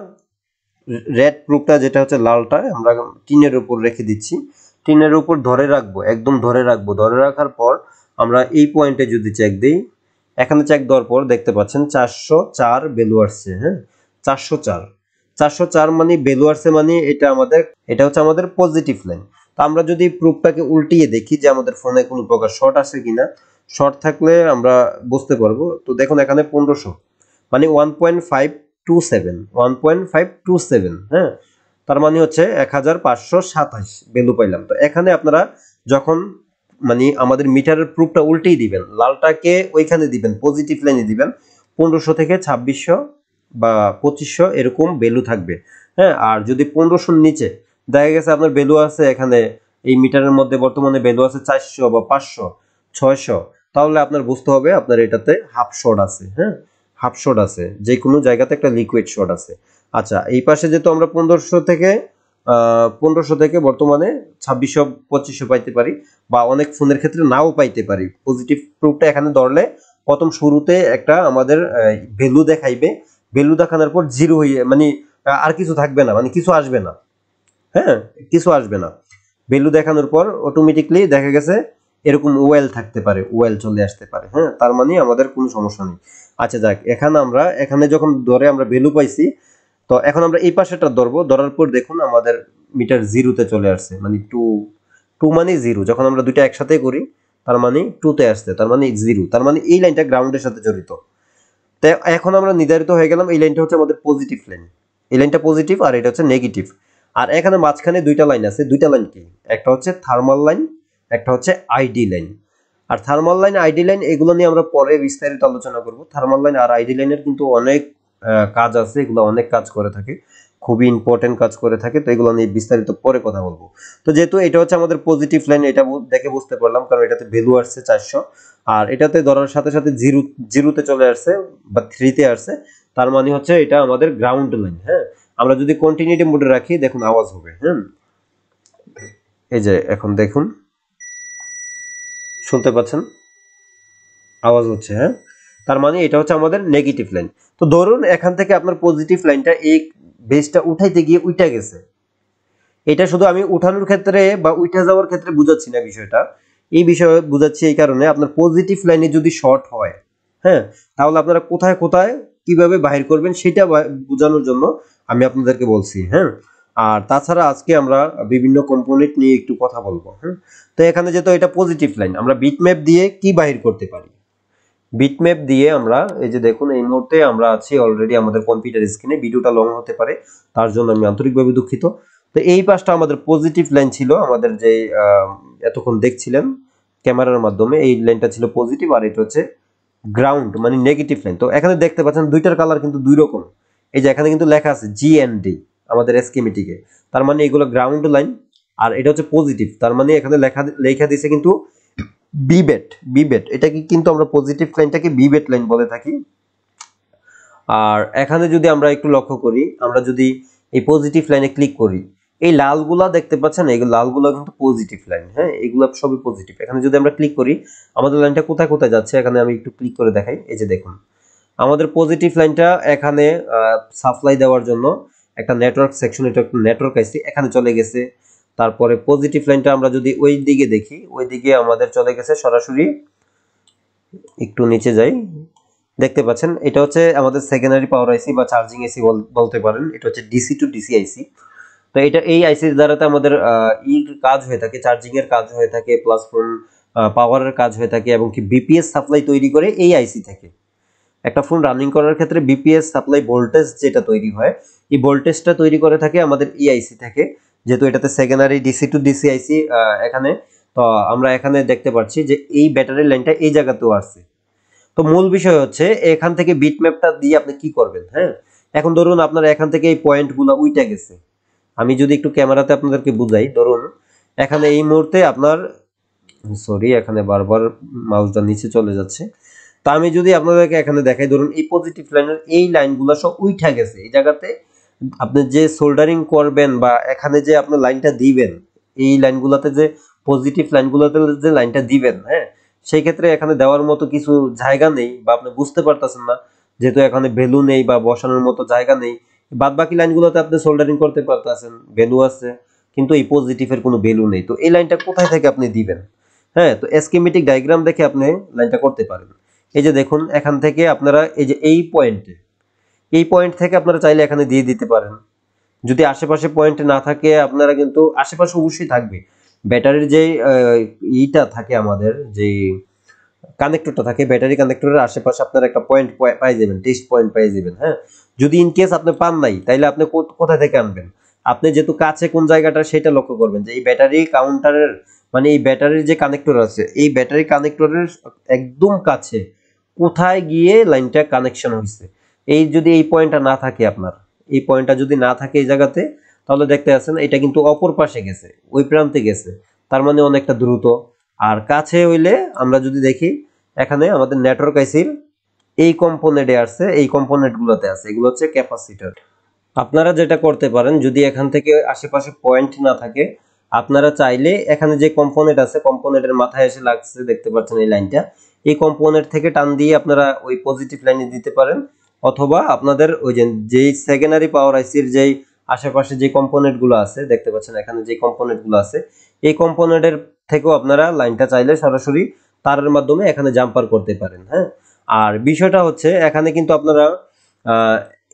Speaker 1: রেড প্রুফটা যেটা হচ্ছে লালটা আমরা টিনের উপর রেখে দিচ্ছি, টিনের উপর ধরে রাখবো, একদম ধরে রাখবো। ধরে রাখার পর আমরা এই পয়েন্টে যদি চেক দিই, এখানে চেক দেওয়ার পর দেখতে পাচ্ছেন 404 ভ্যালু আসছে। হ্যাঁ, 404 মানে ভ্যালু আসছে, মানে এটা হচ্ছে আমাদের পজিটিভ লাইন। তো আমরা যদি প্রুফটাকে উল্টিয়ে দেখি যে আমাদের ফোনে কোনো প্রকার শর্ট আছে কিনা, শর্ট থাকলে আমরা বুঝতে পারবো। তো দেখুন এখানে 1500 মানে 1.527 হ্যাঁ, তার মানে হচ্ছে 1527 ভ্যালু পাইলাম। তো এখানে আপনারা যখন মানে আমাদের মিটারের প্রুফটা উল্টেই দিবেন, লালটাকে ওইখানে দিবেন, পজিটিভ লাইনে দিবেন, 1500 থেকে 2600 বা 2500 এরকম ভ্যালু থাকবে। হ্যাঁ, আর যদি 1500 নিচে দেখা গেছে আপনার ভ্যালু আছে, এখানে এই মিটারের মধ্যে বর্তমানে ভ্যালু আছে 400 বা 500, 600, তাহলে আপনার বুঝতে হবে আপনার এটাতে হাফ শর্ট আছে। হ্যাঁ, হাফ শর্ট আছে, যে কোনো জায়গাতে একটা লিকুইড শর্ট আছে। আচ্ছা, এই পাশে যেহেতু আমরা 1500 থেকে বর্তমানে 2600 2500 পাইতে পারি, বা অনেক ফোনের ক্ষেত্রে নাও পাইতে পারি। পজিটিভ প্রুফটা এখানে ধরলে প্রথম শুরুতে একটা আমাদের ভ্যালু দেখাইবে, ভ্যালু দেখানোর পর জিরো হয়ে মানে আর কিছু থাকবে না, মানে কিছু আসবে না। হ্যাঁ, কিছু আসবে না। ভ্যালু দেখানোর পর অটোমেটিকলি দেখা গেছে এরকম ওয়েল থাকতে পারে, ওয়েল চলে আসতে পারে। হ্যাঁ, তার মানে আমাদের কোনো সমস্যা নেই। আচ্ছা যাক, এখানে যখন ধরে আমরা ভ্যালু পাইছি, তো এখন আমরা এই পাশেটা ধরবো। ধরার পর দেখুন আমাদের মিটার জিরোতে চলে আসছে, মানে টু, টু মানে জিরো। যখন আমরা দুইটা একসাথে করি তার মানে টুতে আসছে, তার মানে জিরো, তার মানে এই লাইনটা গ্রাউন্ডের সাথে জড়িত। তো এখন আমরা নির্ধারিত হয়ে গেলাম এই লাইনটা হচ্ছে আমাদের পজিটিভ লাইন, এই লাইনটা পজিটিভ আর এটা হচ্ছে নেগেটিভ। আর এখানে মাঝখানে দুইটা লাইন আছে, দুইটা লাইন কি, একটা হচ্ছে থার্মাল লাইন, একটা হচ্ছে আইডি লাইন। আর থার্মাল লাইন, আইডি লাইন এগুলো নিয়ে আমরা পরে বিস্তারিত আলোচনা করব। থার্মাল লাইন আর আইডি লাইনের কিন্তু অনেক কাজ আছে, এগুলো অনেক কাজ করে থাকে, খুবই ইম্পর্টেন্ট কাজ করে থাকে। তো এগুলো নিয়ে বিস্তারিত পরে কথা বলবো। তো যেহেতু এটা হচ্ছে আমাদের পজিটিভ লাইন, এটা দেখে বুঝতে পারলাম, কারণ এটাতে ভ্যালু আসছে 400, আর এটাতে ধরার সাথে সাথে জিরোতে চলে আসছে বা থ্রিতে আসছে, তার মানে হচ্ছে এটা আমাদের গ্রাউন্ড লাইন। হ্যাঁ, আমরা যদি কন্টিনিউটি মোডে রাখি দেখুন আওয়াজ হবে। হ্যাঁ, এই যে এখন দেখুন, শুনতে পাচ্ছেন আওয়াজ হচ্ছে। হ্যাঁ, তার মানে এটা হচ্ছে আমাদের নেগেটিভ লাইন। তো ধরুন এখান থেকে আপনার পজিটিভ লাইনটা এই বেসটা উঠাইতে গিয়ে উইটা গেছে, এটা শুধু আমি উঠানোর ক্ষেত্রে বা উইঠা যাওয়ার ক্ষেত্রে বুঝাচ্ছি না বিষয়টা, এই বিষয়ে বুঝাচ্ছি এই কারণে আপনার পজিটিভ লাইনে যদি শর্ট হয়, হ্যাঁ, তাহলে আপনারা কোথায় কোথায় কিভাবে বাহির করবেন সেটা বোঝানোর জন্য আমি আপনাদেরকে বলছি। হ্যাঁ, আর তাছাড়া আজকে আমরা বিভিন্ন কম্পোনেন্ট নিয়ে একটু কথা বলবো। হ্যাঁ, তো এখানে যেহেতু এটা পজিটিভ লাইন, আমরা বিটম্যাপ দিয়ে কি বাহির করতে পারি। বিটম্যাপ দিয়ে আমরা এই যে দেখুন এই মুহূর্তে আমরা আছি অলরেডি আমাদের কম্পিউটার স্ক্রিনে, ভিডিওটা লং হতে পারে তার জন্য আমি আন্তরিকভাবে দুঃখিত। তো এই পাশটা আমাদের পজিটিভ লাইন ছিল, আমাদের যে এতক্ষণ দেখছিলেন ক্যামেরার মাধ্যমে, এই লাইনটা ছিল পজিটিভ, আর এটা হচ্ছে গ্রাউন্ড মানে নেগেটিভ লাইন। তো এখানে দেখতে পাচ্ছেন দুইটার কালার কিন্তু দুই রকম। এই যে এখানে কিন্তু লেখা আছে জিএনডি আমাদের স্কিমেটিকে, তার মানে এগুলো গ্রাউন্ড লাইন, আর এটা হচ্ছে পজিটিভ, তার মানে এখানে লেখা দিয়েছে কিন্তু বিবেট, বিবেট এটাকে কিন্তু আমরা পজিটিভ লাইনটাকে বিবেট লাইন বলে থাকি। আর এখানে যদি আমরা একটু লক্ষ্য করি, আমরা যদি এই পজিটিভ লাইনে ক্লিক করি, এই লালগুলা দেখতে পাচ্ছেন, এই লালগুলা কিন্তু পজিটিভ লাইন। হ্যাঁ, এগুলো সবই পজিটিভ। এখানে যদি আমরা ক্লিক করি আমাদের লাইনটা কোথায় কোথায় যাচ্ছে, এখানে আমি একটু ক্লিক করে দেখাই। এই যে দেখুন আমাদের পজিটিভ লাইনটা এখানে সাপ্লাই দেওয়ার জন্য একটা নেটওয়ার্ক সেকশন, এটা একটা নেটওয়ার্ক আইসি এখানে চলে গেছে। তারপরে পজিটিভ লাইনটা আমরা যদি ওই দিকে দেখি, ওই দিকে আমাদের চলে গেছে সরাসরি, একটু নিচে যাই, দেখতে পাচ্ছেন এটা হচ্ছে আমাদের সেকেন্ডারি পাওয়ার আইসি বা চার্জিং আইসি বলতে পারেন। এটা হচ্ছে ডিসি টু ডিসি আইসি। তো এটা এই আইসির দ্বারাতে আমাদের কাজ হয়ে থাকে, চার্জিং এর কাজ হয়ে থাকে, প্লাস ফোন পাওয়ারের কাজ হয়ে থাকে, এবং কি বিপিএস সাপ্লাই তৈরি করে এই আইসি থেকে। একটা ফোন রানিং করার ক্ষেত্রে বিপিএস সাপ্লাই ভোল্টেজ যেটা তৈরি হয়, এই ভোল্টেজটা তৈরি করে থাকে আমাদের এই আইসি থেকে। যেহেতু এটাতে সেকেন্ডারি ডিসি টু ডিসি আইসি এখানে, তো আমরা এখানে দেখতে পাচ্ছি যে এই ব্যাটারি লাইনটা এই জায়গাতেও আসছে। তো মূল বিষয় হচ্ছে এখান থেকে বিটম্যাপটা দিয়ে আপনি কি করবেন। হ্যাঁ, এখন ধরুন আপনার এখান থেকে এই পয়েন্টগুলো উইটা গেছে। আমি যদি একটু ক্যামেরাতে আপনাদেরকে বুঝাই, ধরুন এখানে এই মুহূর্তে আপনার, সরি এখানে বারবার মাউসটা নিচে চলে যাচ্ছে। তা আমি যদি আপনাদেরকে এখানে দেখাই, ধরুন এই পজিটিভ লাইনের এই লাইনগুলো সব উইঠা গেছে এই জায়গাতে। আপনি যে সোল্ডারিং করবেন বা এখানে যে আপনি লাইনটা দিবেন, এই লাইনগুলোতে যে পজিটিভ লাইনগুলোতে যে লাইনটা দিবেন, হ্যাঁ, সেই ক্ষেত্রে এখানে দেওয়ার মতো কিছু জায়গা নেই বা আপনি বুঝতে পারতেছেন না, যেহেতু এখানে ভ্যালু নেই বা বসানোর মতো জায়গা নেই। বাদ বাকি লাইনগুলোতে আপনি সোল্ডারিং করতে পারতেছেন, ভ্যালু আছে, কিন্তু এই পজিটিভের কোনো ভ্যালু নেই। তো এই লাইনটা কোথায় থেকে আপনি দিবেন? হ্যাঁ, তো স্কিমেটিক ডায়াগ্রাম দেখে আপনি লাইনটা করতে পারেন। এই যে দেখুন এখান থেকে আপনারা এই যে এই পয়েন্টে, এই পয়েন্ট থেকে আপনারা চাইলে এখানে দিয়ে দিতে পারেন। যদি আশেপাশে পয়েন্ট না থাকে, আপনারা কিন্তু আশেপাশে অবশ্যই থাকবে ব্যাটারির যে ইটা থাকে, আমাদের যে কানেক্টরটা থাকে, ব্যাটারি কানেক্টরের আশেপাশে আপনারা একটা পয়েন্ট পাই যাবেন, টেস্ট পয়েন্ট পাই যাবেন। হ্যাঁ, যদি ইন কেস আপনি পান নাই, তাইলে আপনি কোথা থেকে আনবেন? আপনি যেহেতু কাছে কোন জায়গাটা সেটা লক্ষ্য করবেন, যে এই ব্যাটারি কাউন্টারের, মানে এই ব্যাটারির যে কানেক্টর আছে, এই ব্যাটারি কানেক্টরের একদম কাছে কোথায় গিয়ে লাইনটা কানেকশন হয়েছে। এই যদি এই পয়েন্টটা না থাকে আপনার, এই পয়েন্টটা যদি না থাকে এই জায়গাতে, তাহলে দেখতে পাচ্ছেন এটা কিন্তু অপর পাশে গেছে, ওই প্রান্তে গেছে, তার মানে অনেকটা দ্রুত। আর কাছে হইলে আমরা যদি দেখি, এখানে আমাদের নেটওয়ার্ক আইসির এই কম্পোনেন্টে আছে, এই কম্পোনেন্ট গুলোতে আছে, এগুলো হচ্ছে ক্যাপাসিটর। আপনারা যেটা করতে পারেন, যদি এখান থেকে আশেপাশে পয়েন্ট না থাকে, আপনারা চাইলে এখানে যে কম্পোনেন্ট আছে, কম্পোনেন্টের মাথায় এসে লাগছে, দেখতে পাচ্ছেন এই লাইনটা, এই কম্পোনেন্ট থেকে টান দিয়ে আপনারা ওই পজিটিভ লাইনে দিতে পারেন। অথবা আপনাদের ওই যে সেকেন্ডারি পাওয়ার আইসির যেই আশেপাশে যে কম্পোনেন্ট গুলো আছে, দেখতে পাচ্ছেন এখানে যে কম্পোনেন্ট গুলো আছে, এই কম্পোনেন্টের থেকেও আপনারা লাইনটা চাইলে সরাসরি তারের মাধ্যমে এখানে জাম্পার করতে পারেন। হ্যাঁ, আর বিষয়টা হচ্ছে এখানে কিন্তু আপনারা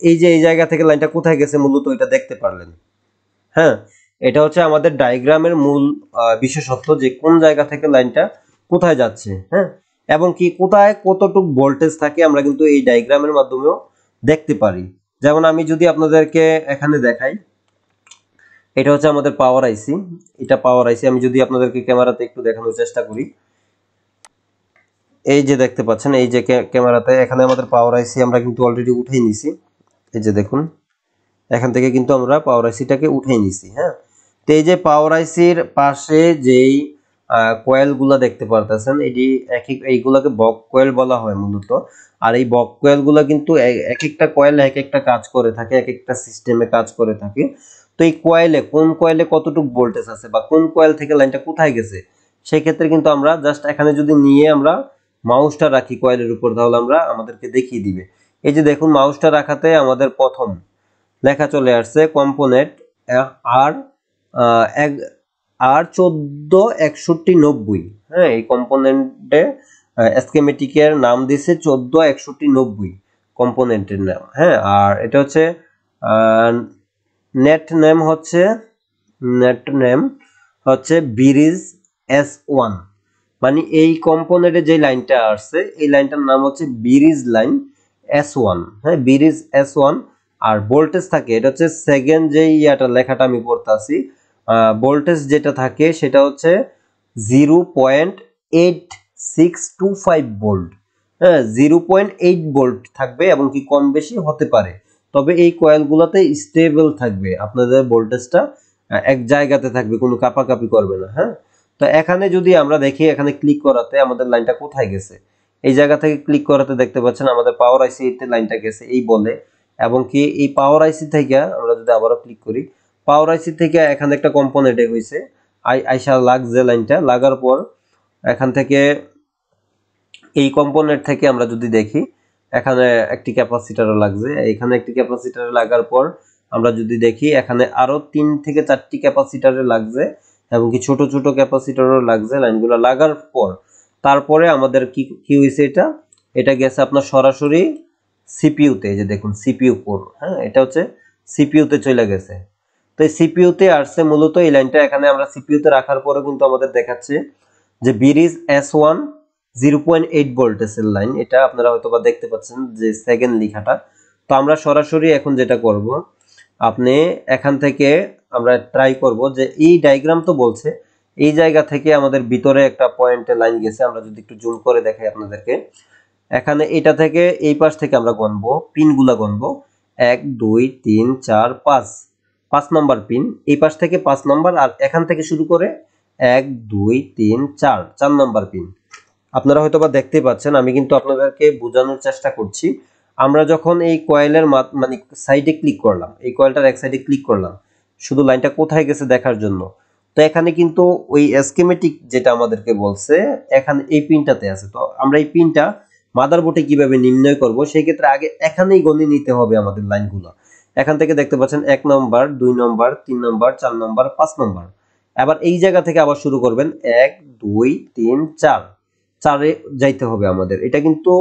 Speaker 1: এই যে এই জায়গা থেকে লাইনটা কোথায় গেছে মূলত এটা দেখতে পারলেন। হ্যাঁ, এটা হচ্ছে আমাদের ডায়াগ্রামের মূল বিশেষত্ব, যে কোন জায়গা থেকে লাইনটা কোথায় যাচ্ছে। হ্যাঁ, এবং কি কোথায় কতটুকু ভোল্টেজ থাকে আমরা কিন্তু এই ডায়াগ্রামের মাধ্যমেও দেখতে পারি। যেমন আমি যদি আপনাদেরকে এখানে দেখাই, এটা হচ্ছে আমাদের পাওয়ার আইসি, এটা পাওয়ার আইসি। আমি যদি আপনাদেরকে ক্যামেরাতে একটু দেখানোর চেষ্টা করি, এই যে দেখতে পাচ্ছেন, এই যে ক্যামেরাতে এখানে আমাদের পাওয়ার আইসি আমরা কিন্তু অলরেডি উঠাই নিছি। এই যে দেখুন এখান থেকে কিন্তু আমরা পাওয়ার আইসিটাকে উঠাই নিছি। হ্যাঁ, তো এই যে পাওয়ার আইসির পাশে যেই কয়েলগুলো দেখতে পারতেছেন, এটি এইগুলোকে বক কয়েল বলা হয় মূলত। আর এই বক কয়েলগুলো কিন্তু এক একটা কয়েল এক একটা কাজ করে থাকে, এক একটা সিস্টেমে কাজ করে থাকে। তো এই কয়েলে কোন কয়েলে কতটুকু ভোল্টেজ আছে বা কোন কয়েল থেকে লাইনটা কোথায় গেছে, সেই ক্ষেত্রে কিন্তু আমরা জাস্ট এখানে যদি নিয়ে আমরা মাউসটা রাখি কয়েলের উপর, তাহলে আমরা আমাদেরকে দেখিয়ে দিবে। এই যে দেখুন মাউসটা রাখাতে আমাদের প্রথম লেখা চলে আসছে কম্পোনেন্ট আর আর 146190। হ্যাঁ, এই কম্পোনেন্টে স্কিমেটিকের নাম দিয়েছে 146190 কম্পোনেন্টের নাম। হ্যাঁ, আর এটা হচ্ছে নেট নেম হচ্ছে, নেট নেম হচ্ছে বিরিজ S1। মানে এই কম্পোনেন্টে যে লাইনটা আসছে, এই লাইনটার নাম হচ্ছে বিরিজ লাইন S1। হ্যাঁ, বিরিজ S1। আর ভোল্টেজ থাকে, এটা হচ্ছে সেকেন্ড যে ইয়াটা লেখাটা আমি পড়তাছি, ভোল্টেজ যেটা থাকে সেটা হচ্ছে 0.8625 ভোল্ট। হ্যাঁ, 0.8 ভোল্ট থাকবে, এবং কি কম বেশি হতে পারে, তবে এই কয়েলগুলোতে স্টেবল থাকবে, আপনাদের ভোল্টেজটা এক জায়গাতে থাকবে, কোনো কাপাকাপি করবে না। হ্যাঁ, তো এখানে যদি আমরা দেখি, এখানে ক্লিক করাতে আমাদের লাইনটা কোথায় গেছে, এই জায়গা থেকে ক্লিক করাতে দেখতে পাচ্ছেন আমাদের পাওয়ার আইসি তে লাইনটা গেছে এই বলে। এবং কি এই পাওয়ার আইসি থেকে আমরা যদি আবারও ক্লিক করি, পাওয়ার আইসি থেকে এখানে একটা কম্পোনেন্টে হয়েছে আইসা লাগছে, লাইনটা লাগার পর এখান থেকে এই কম্পোনেন্ট থেকে আমরা যদি দেখি, এখানে একটি ক্যাপাসিটরও লাগছে, এখানে একটি ক্যাপাসিটর লাগার পর আমরা যদি দেখি এখানে আরো 3 থেকে 4টি ক্যাপাসিটরে লাগছে, এবং কি ছোট ছোট ক্যাপাসিটরও লাগছে। লাইনগুলো লাগার পর তারপরে আমাদের কি হয়েছে, এটা গেছে আপনার সরাসরি সিপিইউতে। এই যে দেখুন সিপিইউ কোর, হ্যাঁ এটা হচ্ছে সিপিইউতে চলে গেছে। তো এই সিপিইউতে আসছে মূলত এই লাইনটা। এখানে আমরা সিপিইউতে রাখার পরেও কিন্তু আমাদের দেখাচ্ছে যে বিরিজ S1 0.8 ভোল্টেজের লাইন। এটা আপনারা হয়তোবা দেখতে পাচ্ছেন যে সেকেন্ড লেখাটা। তো আমরা সরাসরি এখন যেটা করব, আপনি এখান থেকে আমরা ট্রাই করব যে এই ডায়াগ্রাম তো বলছে এই জায়গা থেকে আমাদের ভিতরে একটা পয়েন্টে লাইন গেছে। আমরা যদি একটু জুম করে দেখাই আপনাদেরকে, এখানে এটা থেকে এই পাশ থেকে আমরা গণবো, পিনগুলা গণবো 1 2 3 4 5, 5 নাম্বার পিন এই পাশ থেকে 5 নাম্বার, আর এখান থেকে শুরু করে 1 2 3 4, 4 নাম্বার পিন। আপনারা হয়তোবা দেখতে পাচ্ছেন, আমি কিন্তু আপনাদেরকে বোঝানোর চেষ্টা করছি। আমরা যখন এই কয়েলের মানে সাইডে ক্লিক করলাম, এই কয়েলটার এক সাইডে ক্লিক করলাম শুধু লাইনটা কোথায় গেছে দেখার জন্য, তো এখানে কিন্তু ওই স্কিমেটিক যেটা আমাদেরকে বলছে এখানে এই পিনটাতে আছে। তো আমরা এই পিনটা মাদারবোর্ডে কিভাবে নির্ণয় করব, সেই ক্ষেত্রে আগে এখানেই গণিয়ে নিতে হবে আমাদের লাইনগুলো। এখান থেকে দেখতে পাচ্ছেন 1 নম্বর 2 নম্বর 3 নম্বর 4 নম্বর 5 নম্বর। আবার এই জায়গা থেকে আবার শুরু করবেন 1 2 3 4, 4-এ যাইতে হবে আমাদের। এটা কিন্তু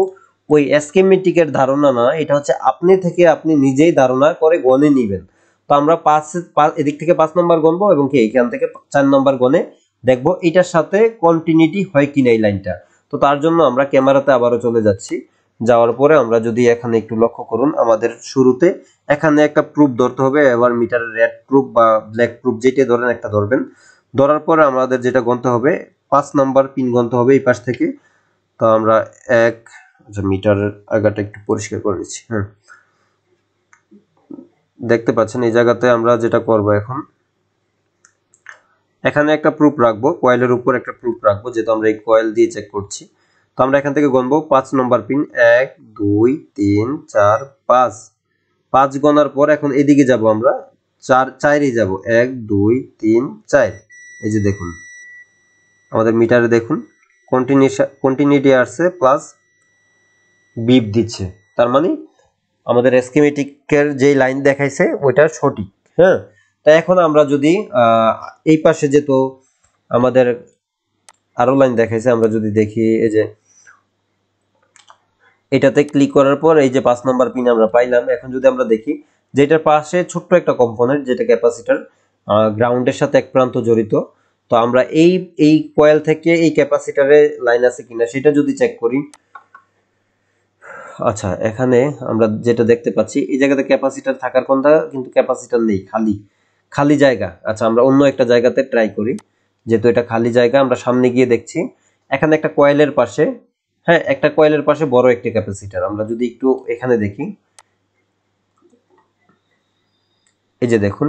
Speaker 1: ওই স্কিমেটিকের ধারণা না, এটা হচ্ছে আপনি থেকে আপনি নিজেই ধারণা করে গণে নেবেন। তো আমরা 5 এদিক থেকে 5 নম্বর গণবো এবং কি এখান থেকে 4 নম্বর গণে দেখবো এটার সাথে কন্টিনিউটি হয় কিনা এই লাইনটা। তো তার জন্য আমরা ক্যামেরাতে আবারও চলে যাচ্ছি। যাওয়ার পরে আমরা যদি এখানে একটু লক্ষ্য করুন, আমাদের শুরুতে এখানে একটা প্রুফ ধরতে হবে। এবার মিটারের রেড প্রুফ বা ব্ল্যাক প্রুফ যেটাই ধরেন একটা ধরবেন। ধরার পরে আমাদের যেটা গণতে হবে 5 নাম্বার পিন গণতে হবে এই পাশ থেকে। তো আমরা এক, আচ্ছা মিটারের আগাটা একটু পরিষ্কার করে নিচ্ছি। হ্যাঁ দেখতে পাচ্ছেন এই জায়গাতে আমরা যেটা করব এখন, এখানে একটা প্রুফ রাখবো, কয়েলের উপর একটা প্রুফ রাখবো, যেহেতু আমরা এই কয়েল দিয়ে চেক করছি। তো আমরা এখান থেকে গণবো 5 নম্বর পিন 1 2 3 4 5, 5 গণার পর এখন এদিকে যাব আমরা 4-এ যাব 1 2 3 4। এই যে দেখুন আমাদের মিটারে দেখুন কন্টিনিউটি আসছে প্লাস বিপ দিচ্ছে, তার মানে আমাদের স্কিমেটিকের যে লাইন দেখাইছে ওইটা সঠিক। হ্যাঁ, তো এখন আমরা যদি এই পাশে যেত আমাদের আরো লাইন দেখাইছে, আমরা যদি দেখি এই যে এটাতে ক্লিক করার পর এই যে 5 নাম্বার পিন আমরা পাইলাম। এখন যদি আমরা দেখি যে এটার পাশে ছোট্ট একটা কম্পোনেন্ট যেটা ক্যাপাসিটর, গ্রাউন্ডের সাথে এক প্রান্ত জড়িত। তো আমরা এই কয়েল থেকে এই ক্যাপাসিটরে লাইন আছে কিনা সেটা যদি চেক করি, আচ্ছা এখানে আমরা যেটা দেখতে পাচ্ছি এই জায়গাতে ক্যাপাসিটর থাকার কথা, কিন্তু ক্যাপাসিটর নেই, খালি জায়গা। আচ্ছা আমরা অন্য একটা জায়গাতে ট্রাই করি, যেহেতু এটা খালি জায়গা। আমরা সামনে গিয়ে দেখছি এখানে একটা কয়েলের পাশে, হ্যাঁ একটা কয়েলের পাশে বড় একটা ক্যাপাসিটর। আমরা যদি একটু এখানে দেখি, এই যে দেখুন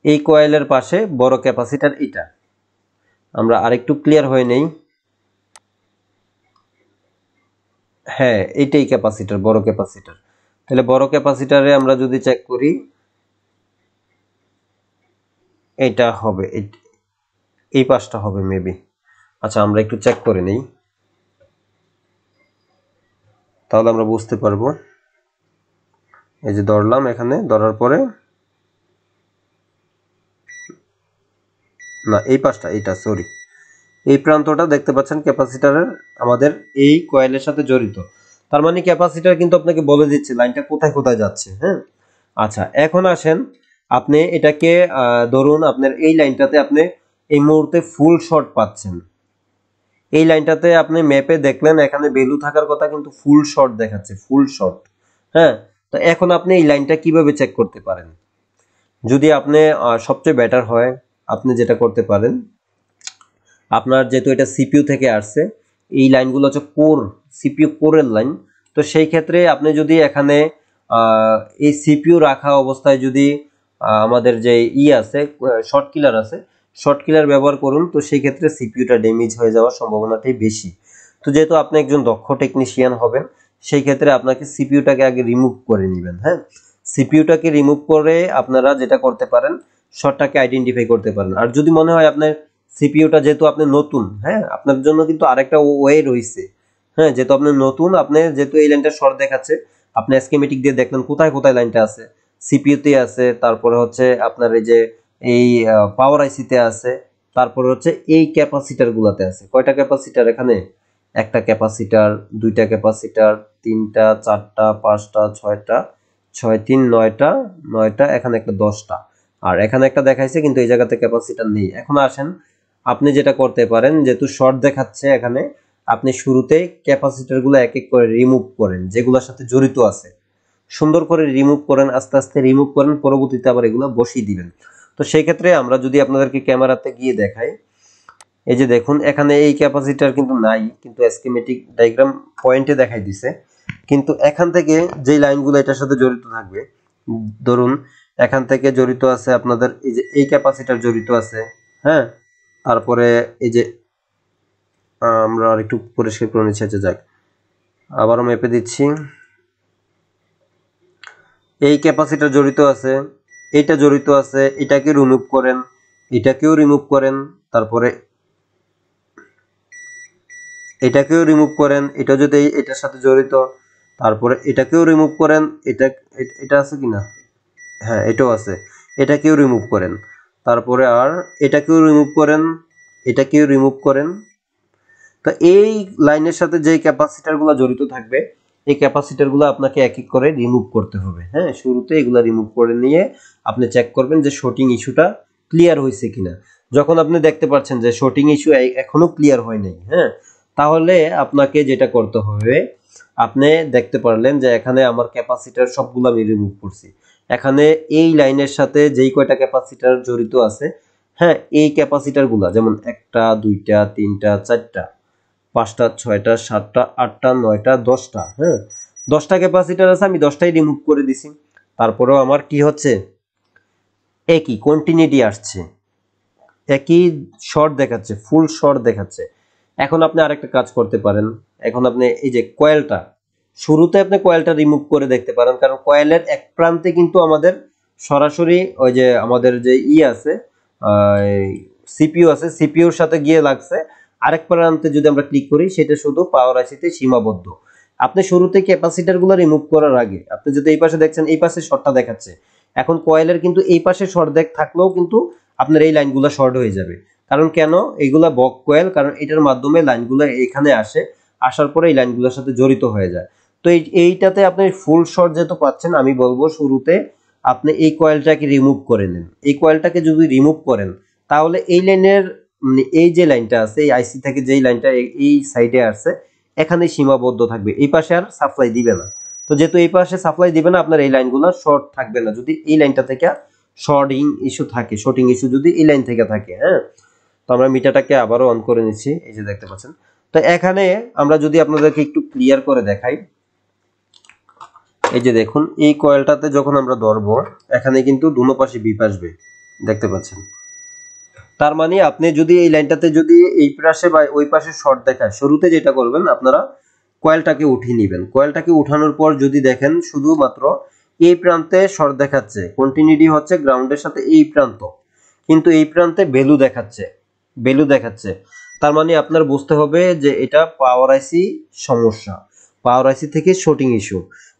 Speaker 1: এই কয়েলের পাশে বড় ক্যাপাসিটর এটা। আমরা আরেকটু ক্লিয়ার হয়ে নেই, হ্যাঁ এইটাই ক্যাপাসিটর, বড় ক্যাপাসিটর। তাহলে বড় ক্যাপাসিটরে আমরা যদি চেক করি এটা হবে, এই পাশটা হবে মেবি। আচ্ছা আমরা একটু চেক করে নেই, তাহলে আমরা বুঝতে পারবো। এই যে ধরলাম, এখানে ধরার পরে না এই পাশটা, এইটা সরি, এই প্রান্তটা দেখতে পাচ্ছেন ক্যাপাসিটরের আমাদের এই কয়েলের সাথে জড়িত। তার মানে ক্যাপাসিটর কিন্তু আপনাকে বলে দিচ্ছে লাইনটা কোথায় কোথায় যাচ্ছে। হ্যাঁ, আচ্ছা এখন আসেন আপনি এটাকে ধরুন আপনার এই লাইনটাতে আপনি এই মুহূর্তে ফুল শর্ট পাচ্ছেন। এই লাইনটাতে আপনি ম্যাপে দেখলেন এখানে ভ্যালু থাকার কথা, কিন্তু ফুল শর্ট দেখাচ্ছে, ফুল শর্ট। হ্যাঁ, তো এখন আপনি এই লাইনটা কিভাবে চেক করতে পারেন? যদি আপনি সবচেয়ে বেটার হয়, আপনি যেটা করতে পারেন, আপনার যেহেতু এটা সিপিইউ থেকে আসছে, এই লাইনগুলো হচ্ছে কোর, সিপিইউ কোরের লাইন। তো সেই ক্ষেত্রে আপনি যদি এখানে এই সিপিইউ রাখা অবস্থায় যদি আমাদের যে আছে শর্ট কিলার আছে, শর্ট কিলার ব্যবহার করুন, তো সেই ক্ষেত্রে সিপিইউটা ড্যামেজ হয়ে যাওয়ার সম্ভাবনাটাই বেশি। তো যেহেতু আপনি একজন দক্ষ টেকনিশিয়ান হবেন, সেই ক্ষেত্রে আপনাকে সিপিইউটাকে আগে রিমুভ করে নেবেন। হ্যাঁ, সিপিইউটাকে রিমুভ করে আপনারা যেটা করতে পারেন শর্টটাকে আইডেন্টিফাই করতে পারেন। আর যদি মনে হয় আপনার সিপিইউটা যেহেতু আপনি নতুন, হ্যাঁ আপনার জন্য কিন্তু আরেকটা ওয়ে রয়েছে। হ্যাঁ, যেহেতু আপনি নতুন, আপনি যেহেতু এই লাইনটা শর্ট দেখাচ্ছে, আপনি স্কিমেটিক দিয়ে দেখলেন কোথায় কোথায় লাইনটা আছে। সিপিইউতে আছে, তারপরে হচ্ছে আপনার এই যে এই পাওয়ার আইসিতে আছে, তারপরে হচ্ছে এই ক্যাপাসিটার গুলাতে আছে। কয়টা ক্যাপাসিটার এখানে? একটা ক্যাপাসিটার, দুইটা ক্যাপাসিটার, তিনটা, চারটা, পাঁচটা, ছয়টা, 6 3 9টা, 9টা, এখানে একটা 10টা, আর এখানে একটা দেখাইছে কিন্তু এই জায়গাতে ক্যাপাসিটার নেই। এখন আসেন আপনি যেটা করতে পারেন, যেহেতু শর্ট দেখাচ্ছে এখানে, আপনি শুরুতে ক্যাপাসিটারগুলো এক এক করে রিমুভ করেন, যেগুলোর সাথে জড়িত আছে সুন্দর করে রিমুভ করেন, আস্তে আস্তে রিমুভ করেন, পরবর্তীতে আবার এগুলো বসিয়ে দিবেন। তো সেই ক্ষেত্রে আমরা যদি আপনাদেরকে ক্যামেরাতে গিয়ে দেখাই, এই যে দেখুন এখানে এই ক্যাপাসিটার কিন্তু নাই, কিন্তু স্কিমেটিক ডায়াগ্রাম পয়েন্টে দেখাই দিছে। কিন্তু এখান থেকে যেই লাইনগুলো এটার সাথে জড়িত থাকবে, ধরুন এখান থেকে জড়িত আছে আপনাদের এই যে এই ক্যাপাসিটার জড়িত আছে, হ্যাঁ, তারপরে এই যে আমরা আরেকটু পরিষ্কার করে নিচ্ছি, আচ্ছা যাক, আবারও মেপে দিচ্ছি, এই ক্যাপাসিটার জড়িত আছে, এটা জড়িত আছে, এটাকে রিমুভ করেন, এটাকেও রিমুভ করেন, তারপরে এটাকেও রিমুভ করেন, এটা যদি এটার সাথে জড়িত, তারপরে এটাকেও রিমুভ করেন, এটা এটা আছে কিনা, হ্যাঁ এটাও আছে, এটাকেও রিমুভ করেন, তারপরে আর এটাকেও রিমুভ করেন, এটাকেও রিমুভ করেন। তো এই লাইনের সাথে যে ক্যাপাসিটারগুলো জড়িত থাকবে, এই ক্যাপাসিটারগুলো আপনাকে এক এক করে রিমুভ করতে হবে। হ্যাঁ, শুরুতে এগুলা রিমুভ করে নিয়ে আপনি চেক করবেন যে শর্টিং ইস্যুটা ক্লিয়ার হয়েছে কিনা। যখন আপনি দেখতে পাচ্ছেন যে শর্টিং ইস্যু এখনো ক্লিয়ার হয় নাই, হ্যাঁ, তাহলে আপনাকে যেটা করতে হবে, আপনি দেখতে পারলেন যে এখানে আমার ক্যাপাসিটার সবগুলো আমি রিমুভ করছি, এখানে এই লাইনের সাথে যেই কয়টা ক্যাপাসিটার জড়িত আছে, হ্যাঁ, এই ক্যাপাসিটারগুলো যেমন একটা, দুইটা, তিনটা, চারটা, 5টা, 6টা, 7টা, 8টা, 9টা, 10টা, হ্যাঁ, 10টা ক্যাপাসিটার আছে, আমি 10টাই রিমুভ করে দিছি। তারপরেও আমার কি হচ্ছে, একই কন্টিনিউটি আসছে, একই শর্ট দেখাচ্ছে, ফুল শর্ট দেখাচ্ছে। এখন আপনি আরেকটা কাজ করতে পারেন, এখন আপনি এই যে কয়েলটা, শুরুতে আপনি কয়েলটা রিমুভ করে দেখতে পারেন, কারণ কয়েলের এক প্রান্তে কিন্তু আমাদের সরাসরি ওই যে আমাদের যে আছে, সিপিইউ আছে, সিপিইউর সাথে গিয়ে লাগছে। আরেক প্রান্তে যদি আমরা ক্লিক করি, সেটা শুধু পাওয়ার আইসিতে সীমাবদ্ধ। আপনি শুরুতে ক্যাপাসিটারগুলো রিমুভ করার আগে আপনি যদি এই পাশে দেখছেন, এই পাশে শর্টটা দেখাচ্ছে, এখন কয়েলের কিন্তু এই পাশে শর্ট থাকলেও কিন্তু আপনার এই লাইনগুলো শর্ট হয়ে যাবে। কারণ কেন, এইগুলা বক কয়েল, কারণ এটার মাধ্যমে লাইনগুলো এখানে আসে, আসার পরে এই লাইনগুলোর সাথে জড়িত হয়ে যায়। তো এইটাতে আপনি ফুল শর্ট যেহেতু পাচ্ছেন, আমি বলবো শুরুতে আপনি এই কয়েলটাকে রিমুভ করে নেন। এই কয়েলটাকে যদি রিমুভ করেন, তাহলে এই লাইনের মানে এই যে লাইনটা আছে, এই আইসি থেকে যেই লাইনটা এই সাইডে আসছে, এখানে সীমাবদ্ধ থাকবে, এই পাশে আর সাপ্লাই দিবে না। তো যেহেতু এই পাশে সাপ্লাই দিবে না, আপনার এই লাইনগুলো শর্ট থাকবে না যদি এই লাইনটা থেকে শর্টিং ইস্যু থাকে, শর্টিং ইস্যু যদি এই লাইন থেকে থাকে। হ্যাঁ, তো আমরা মিটারটাকে আবারও অন করে নিচ্ছি, এই যে দেখতে পাচ্ছেন। তো এখানে আমরা যদি আপনাদেরকে একটু ক্লিয়ার করে দেখাই, এই যে দেখুন এই কয়েলটাতে যখন আমরা ধরবো, এখানে কিন্তু দুনো পাশে বিপ আসবে, দেখতে পাচ্ছেন। তার মানে আপনি যদি এই লাইনটাতে যদি এই পাশে বা ওই পাশে শর্ট দেখায়, শুরুতে যেটা করবেন আপনারা কয়েলটাকে উঠিয়ে নেবেন। কয়েলটাকে উঠানোর পর যদি দেখেন শুধুমাত্র এই প্রান্তে শর্ট দেখাচ্ছে, কন্টিনিউটি হচ্ছে গ্রাউন্ডের সাথে এই প্রান্ত, কিন্তু এই প্রান্তে ভ্যালু দেখাচ্ছে, ভ্যালু দেখাচ্ছে। তার মানে আপনার বুঝতে হবে যে এটা পাওয়ার আইসি সমস্যা, পাওয়ার আইসি থেকে শর্টিং ইস্যু।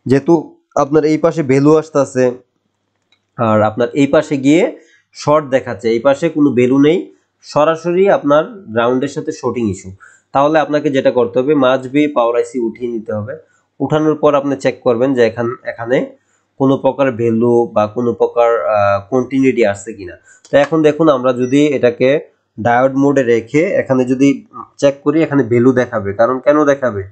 Speaker 1: যেহেতু আপনার এই পাশে ভ্যালু আসতেছে আর আপনার এই পাশে গিয়ে শর্ট দেখাচ্ছে, এই পাশে কোনো ভ্যালু নেই, সরাসরি আপনার গ্রাউন্ডের সাথে শর্টিং ইস্যু। তাহলে আপনাকে যেটা করতে হবে, মাস্ট বি পাওয়ার আইসি উঠিয়ে নিতে হবে। উঠানোর পর আপনি চেক করবেন যে এখানে কোনো প্রকার ভ্যালু বা কোনো প্রকার কন্টিনিউটি আসছে কিনা। তো এখন দেখুন আমরা যদি এটাকে ডায়োড মোডে রেখে এখানে যদি চেক করি, এখানে ভ্যালু দেখাবে। কারণ কেন দেখাবে,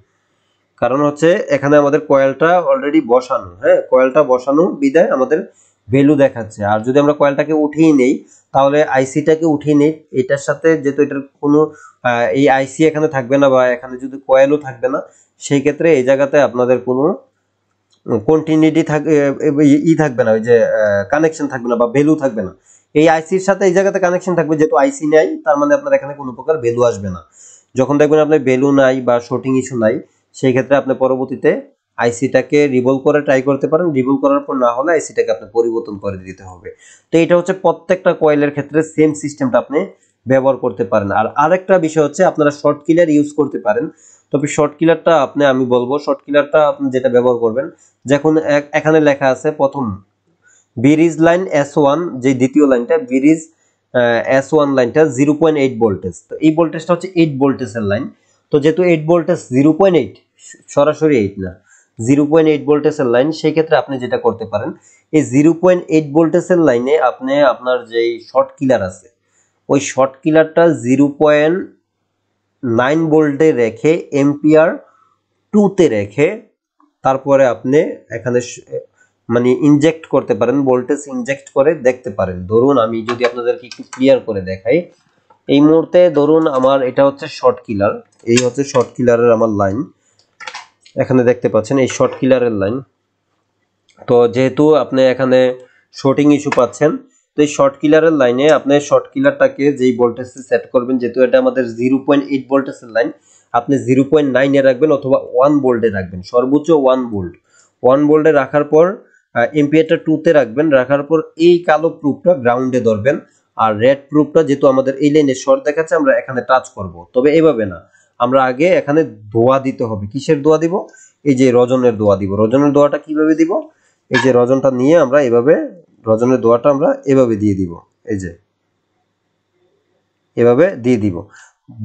Speaker 1: কারণ হচ্ছে এখানে আমাদের কয়েলটা অলরেডি বসানো, হ্যাঁ, কয়েলটা বসানো বিদায় আমাদের ভ্যালু দেখাচ্ছে। আর যদি আমরা কয়েলটাকে উঠিয়ে নেই, তাহলে আইসিটাকে উঠিয়ে নেই, এটার সাথে যেহেতু এটার কোনো এই আইসি এখানে থাকবে না বা এখানে যদি কয়েলও থাকবে না, সেই ক্ষেত্রে এই জায়গাতে আপনাদের কোনো কন্টিনিউটি থাকবে না, ওই যে কানেকশন থাকবে না বা ভ্যালু থাকবে না। এই আইসির সাথে এই জায়গাতে কানেকশন থাকবে, যেহেতু আইসি নাই, তার মানে আপনার এখানে কোনো প্রকার ভ্যালু আসবে না। যখন দেখবেন আপনার ভ্যালু নাই বা শর্টিং ইস্যু নাই, সেই ক্ষেত্রে আপনি পরবর্তীতে আইসিটাকে রিভলভ করে ট্রাই করতে পারেন। রিভলভ করার পর না হলে আইসিটাকে আপনি পরিবর্তন করে দিতে হবে। তো এটা হচ্ছে প্রত্যেকটা কয়েলের ক্ষেত্রে সেম সিস্টেমটা আপনি ব্যবহার করতে পারেন। আর আরেকটা বিষয় হচ্ছে আপনারা শর্ট কিলার ইউজ করতে পারেন। তবে শর্ট কিলারটা আমি বলবো শর্ট কিলারটা আপনি যেটা ব্যবহার করবেন, যখন এখানে লেখা আছে প্রথম বিরিজ লাইন S1, যে দ্বিতীয় লাইনটা বিরিজ S1 লাইনটা 0.8 ভোল্টেজ, তো এই ভোল্টেজটা হচ্ছে 8 ভোল্টেজের লাইন। তো যেহেতু 8 ভোল্টেজ 0.8 সরাসরি 8 না 0.8 ভোল্টেজের লাইন, সেই ক্ষেত্রে আপনি যেটা করতে পারেন এই 0.8 ভোল্টেজের লাইনে আপনি আপনার যে শর্ট কিলার আছে ওই শর্ট কিলারটা 0.9 ভোল্টে রেখে এম্পিয়ার 2 তে রেখে তারপরে আপনি এখানে মানে ইনজেক্ট করতে পারেন, ভোল্টেজ ইনজেক্ট করে দেখতে পারেন। ধরুন আমি যদি আপনাদেরকে একটু ক্লিয়ার করে দেখাই, এই মুহূর্তে ধরুন আমার এটা হচ্ছে শর্ট কিলার, এই হচ্ছে শর্ট কিলারের আমার লাইন, এখানে দেখতে পাচ্ছেন এই শর্ট কিলারের লাইন। তো যেহেতু আপনি এখানে শর্টিং ইস্যু পাচ্ছেন, তো এই শর্ট কিলারের লাইনে আপনি শর্ট কিলারটাকে যেই ভোল্টেজে সেট করবেন, যেহেতু এটা আমাদের 0.8 ভোল্টেজের লাইন, আপনি 0.9 এ রাখবেন অথবা 1 ভোল্টে রাখবেন, সর্বোচ্চ 1 ভোল্ট। 1 ভোল্টে রাখার পর এম্পিয়ারটা 2 তে রাখবেন, রাখার পর এই কালো প্রুফটা গ্রাউন্ডে ধরবেন, আর রেড প্রুফটা যেহেতু আমাদের এই লাইনে শর্ট দেখাচ্ছে আমরা এখানে টাচ করব। তবে এভাবে না, আমরা আগে এখানে দোয়া দিতে হবে। কিসের দোয়া দিব? এই যে রজনের দোয়া দিব। রজনের দোয়াটা কিভাবে দিব? এই যে রজনটা নিয়ে আমরা এভাবে রজনের দোয়াটা আমরা এভাবে দিয়ে দিব, এই যে এভাবে দিয়ে দিব।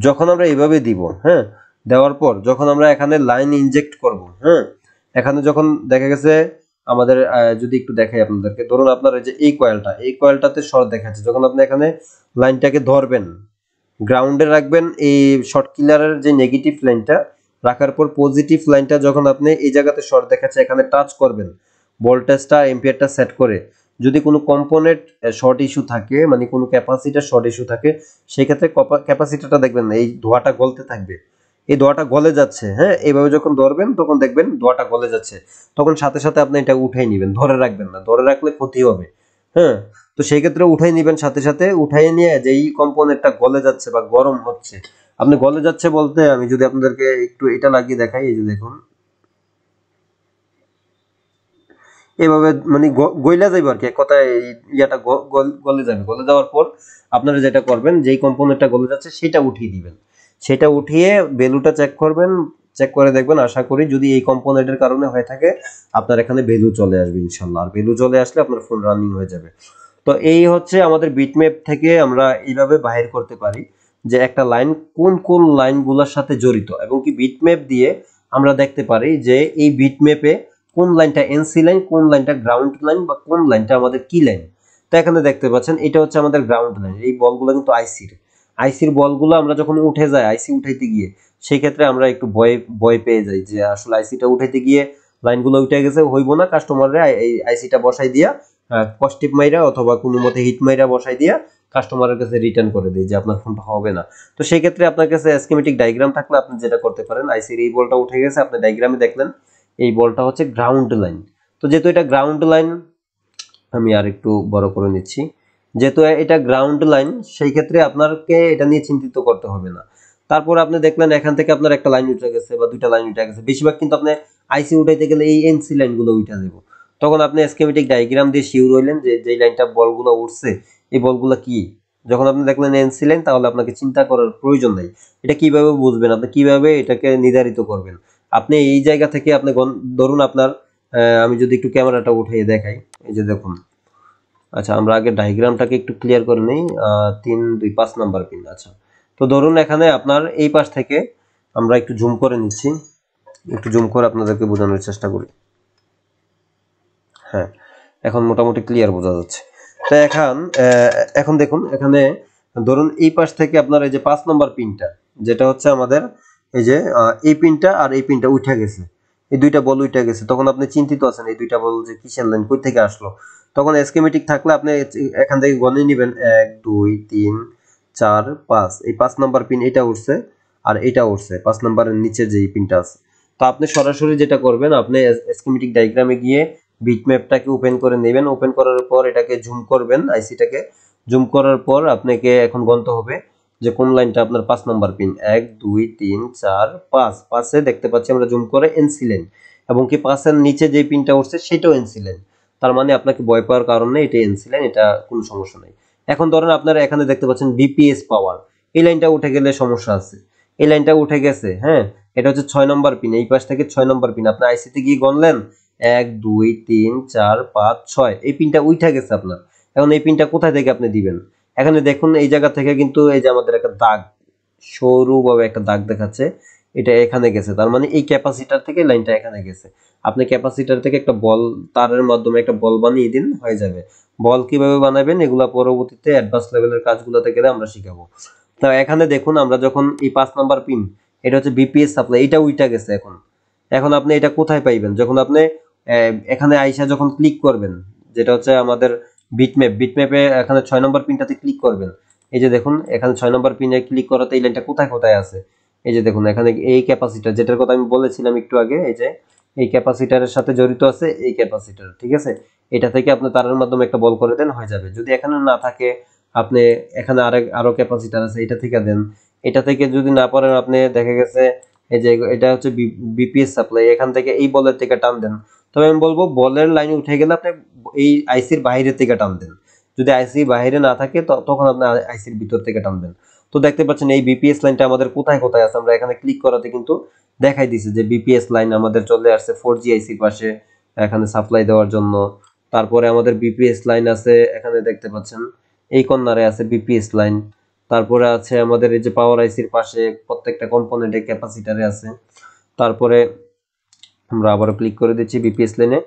Speaker 1: যখন আমরা এভাবে দিব, হ্যাঁ, দেওয়ার পর যখন আমরা এখানে লাইন ইনজেক্ট করব, হ্যাঁ, এখানে যখন দেখা গেছে আমাদের যদি একটু দেখাই আপনাদেরকে, ধরুন আপনার এই কয়েলটাতে শর্ট দেখাচ্ছে, যখন আপনি এখানে লাইনটাকে ধরবেন, গ্রাউন্ডে রাখবেন এই শর্ট কিলারের যে নেগেটিভ লাইনটা, রাখার পর পজিটিভ লাইনটা যখন আপনি এই জায়গাতে শর্ট দেখাচ্ছে এখানে টাচ করবেন, ভোল্টেজটা এম্পিয়ারটা সেট করে, যদি কোনো কম্পোনেন্ট শর্ট ইস্যু থাকে, মানে কোনো ক্যাপাসিটার শর্ট ইস্যু থাকে, সেই ক্ষেত্রে ক্যাপাসিটারটা দেখবেন না এই ধোঁয়াটা গলতে থাকবে, এই ধোঁয়াটা গলে যাচ্ছে, হ্যাঁ, এইভাবে যখন ধরবেন তখন দেখবেন ধোঁয়াটা গলে যাচ্ছে, তখন সাথে সাথে আপনি এটা উঠাই নেবেন, ধরে রাখবেন না, ধরে রাখলে ক্ষতি হবে, হ্যাঁ। তো সেই ক্ষেত্রে উঠাই নেবেন, সাথে সাথে উঠাই নিয়ে যে এই কম্পোনেন্টটা গলে যাচ্ছে বা গরম হচ্ছে, আপনি গলে যাচ্ছে বলতে আমি যদি আপনাদেরকে একটু এটা লাগিয়ে দেখাই, এই যে দেখুন এভাবে মানে গইলা যাবে আর কি, এক কথায় ইয়াটা গলে যাবে, গলে যাওয়ার পর আপনারা যেটা করবেন, যেই কম্পোনেন্টটা গলে যাচ্ছে সেটা উঠিয়ে দিবেন, সেটা উঠিয়ে ভ্যালুটা চেক করবেন, চেক করে দেখবেন, আশা করি যদি এই কম্পোনেন্টের কারণে হয়ে থাকে আপনার এখানে ভ্যালু চলে আসবে ইনশাল্লাহ, আর ভ্যালু চলে আসলে আপনার ফোন রানিং হয়ে যাবে। তো এই হচ্ছে আমাদের বিটম্যাপ থেকে আমরা এইভাবে বাহির করতে পারি যে একটা লাইন কোন কোন লাইনগুলোর সাথে জড়িত, এবং কি বিটম্যাপ দিয়ে আমরা দেখতে পারি যে এই বিটম্যাপে কোন লাইনটা এনসি লাইন, কোন লাইনটা গ্রাউন্ড লাইন, বা কোন লাইনটা আমাদের কি লাইন। তো এখানে দেখতে পাচ্ছেন এটা হচ্ছে আমাদের গ্রাউন্ড লাইন, এই বলগুলো কিন্তু আইসির বলগুলো আমরা যখন উঠে যাই আইসি উঠাইতে গিয়ে, সেই ক্ষেত্রে আমরা একটু ভয় পেয়ে যাই যে আসলে আইসিটা উঠাইতে গিয়ে লাইনগুলো উঠে গেছে, হইব না, কাস্টমাররা এই আইসিটা বসাই দিয়া পজিটিভ মাইরা অথবা কোনো মতে হিট মাইরা বসাই দিয়া কাস্টমারের কাছে রিটার্ন করে দেয় যে আপনার ফোনটা হবে না। তো সেই ক্ষেত্রে আপনার কাছে স্কিমেটিক ডায়াগ্রাম থাকলে আপনি যেটা করতে পারেন, আইসির এই বলটা উঠে গেছে, আপনি ডায়াগ্রামে দেখলেন এই বলটা হচ্ছে গ্রাউন্ড লাইন। তো যেহেতু এটা গ্রাউন্ড লাইন, আমি আর একটু বড় করে নিচ্ছি, যেহেতু এটা গ্রাউন্ড লাইন সেই ক্ষেত্রে আপনাকে এটা নিয়ে চিন্তিত করতে হবে না। তারপর আপনি দেখলেন এখান থেকে আপনার একটা লাইন উঠে গেছে বা দুইটা লাইন উঠে গেছে, বেশিরভাগ কিন্তু আপনি আইসি উঠাইতে গেলে এই এনসি লাইনগুলো উঠে যাবে, তখন আপনি স্কিমেটিক ডায়াগ্রাম দিয়ে শিওর হইলেন যে যেই লাইনটা বলগুলো উঠছে এই বলগুলো কি। যখন আপনি দেখলেন এনসি লাইন, তাহলে আপনাকে চিন্তা করার প্রয়োজন নাই। এটা কিভাবে বুঝবেন, আপনি কিভাবে এটাকে নির্ধারিত করবেন? আপনি এই জায়গা থেকে আপনি ধরুন আপনার আমি যদি একটু ক্যামেরাটা উঠিয়ে দেখাই, এই যে দেখুন, আচ্ছা আমরা আগে ডায়াগ্রামটাকে একটু ক্লিয়ার করে নিই। 3 2 5 নাম্বার পিন। আচ্ছা, তো ধরুন এখানে আপনার এই পাশ থেকে আমরা একটু জুম করে নিচ্ছি, একটু জুম করে আপনাদেরকে বোঝানোর চেষ্টা করি। হ্যাঁ, এখন মোটামুটি ক্লিয়ার বোঝা যাচ্ছে। তো এখন দেখুন এখানে ধরুন এই পাশ থেকে আপনার এই যে 5 নম্বর পিনটা, যেটা হচ্ছে আমাদের এই যে এই পিনটা আর এই পিনটা উঠে গেছে, এই দুইটা বল উঠে গেছে, তখন আপনি চিন্তিত আছেন এই দুইটা বল যে কিসের লাইন, কই থেকে আসলো। তখন স্কিমেটিক থাকলে আপনি এখান থেকে গণে নেবেন 1 2 3 4 5, এই 5 নম্বর পিন এটা উঠছে আর এটা উঠছে 5 নম্বরের নিচে যে পিনটা আছে। তো আপনি সরাসরি যেটা করবেন, আপনি স্কিমেটিক ডায়াগ্রামে গিয়ে বিটম্যাপটাকে ওপেন করে নেবেন, ওপেন করার পর এটাকে জুম করবেন, আইসিটাকে জুম করার পর আপনাকে এখন গণতে হবে যে কোন লাইনটা আপনার 5 নম্বর পিন, 1 2 3 4 5, 5 এ দেখতে পাচ্ছি আমরা জুম করে এনসি লাইন, এবং কি 5 এর নিচে যে পিনটা উঠছে সেটাও এনসি লাইন। তার মানে আপনাকে ভয় পাওয়ার কারণ নেই, এটা এনসি লাইন, এটা কোনো সমস্যা নেই। এখন ধরেন আপনারা এখানে দেখতে পাচ্ছেন বিপিএস পাওয়ার, এই লাইনটা উঠে গেলে সমস্যা আছে, এই লাইনটা উঠে গেছে, হ্যাঁ, এটা হচ্ছে 6 নম্বর পিন, এই পাশ থেকে 6 নম্বর পিন আপনি আইসিতে গিয়ে গণলেন 1 2 3 4 5 6, এই পিনটা উঠে গেছে আপনার। এখন এই পিনটা কোথায় থেকে আপনি দিবেন? এখানে দেখুন এই জায়গা থেকে কিন্তু এই যে আমাদের একটা দাগ, সরু ভাবে একটা দাগ দেখাচ্ছে, এটা এখানে গেছে, তার মানে এই ক্যাপাসিটর থেকে লাইনটা এখানে গেছে। আপনি ক্যাপাসিটর থেকে একটা বল তারের মাধ্যমে একটা বল বানিয়ে দিন, হয়ে যাবে। বল কিভাবে বানাবেন এগুলা পরবর্তীতে অ্যাডভান্স লেভেলের কাজগুলোতে গেলে আমরা শিখাবো। তো এখানে দেখুন আমরা যখন এই 5 নাম্বার পিন, এটা হচ্ছে বিপিএস সাপ্লাই, এটা উইটা গেছে। এখন এখন আপনি এটা কোথায় পাইবেন? যখন আপনি এখানে আইসা যখন ক্লিক করবেন, যেটা হচ্ছে আমাদের বিটম্যাপ, বিটম্যাপে এখানে 6 নম্বর পিনটাতে ক্লিক করবেন। এই যে দেখুন এখানে 6 নম্বর পিনে ক্লিক করাতে এই লাইনটা কোথায় কোথায় আছে, এই যে দেখুন এখানে এই ক্যাপাসিটর যেটার কথা আমি বলেছিলাম একটু আগে, এই যে এই ক্যাপাসিটরের সাথে জড়িত আছে এই ক্যাপাসিটর, ঠিক আছে। এটা থেকে আপনি তারের মাধ্যমে একটা বল করে দেন, হয়ে যাবে। যদি এখানে না থাকে, আপনি এখানে আরো ক্যাপাসিটর আছে, এটা থেকে দেন। এটা থেকে যদি না পারেন, আপনি দেখা গেছে এই যে এটা হচ্ছে বিপিএস সাপ্লাই, এখান থেকে এই বলের থেকে টান দেন। তবে আমি বলবো বলের লাইন উঠে গেলে আপনি এই আইসির বাইরে থেকে টান দেন। যদি আইসি বাইরে না থাকে তখন আপনি আইসির ভিতর থেকে টানবেন। তো দেখতে পাচ্ছেন এই বিপিএস লাইনটা আমাদের কোথায় কোথায় আছে, আমরা এখানে ক্লিক করাতে কিন্তু দেখাই দিছে যে বিপিএস লাইন আমাদের চলে আসছে 4G আইসির পাশে এখানে সাপ্লাই দেওয়ার জন্য। তারপরে আমাদের বিপিএস লাইন আছে এখানে দেখতে পাচ্ছেন এই কর্নারে আছে বিপিএস লাইন। তারপরে আছে আমাদের এই যে পাওয়ার আইসির পাশে প্রত্যেকটা কম্পোনেন্টে ক্যাপাসিটরে আছে। তারপরে আমরা আবারও ক্লিক করে দিচ্ছি বিপিএস লাইনে।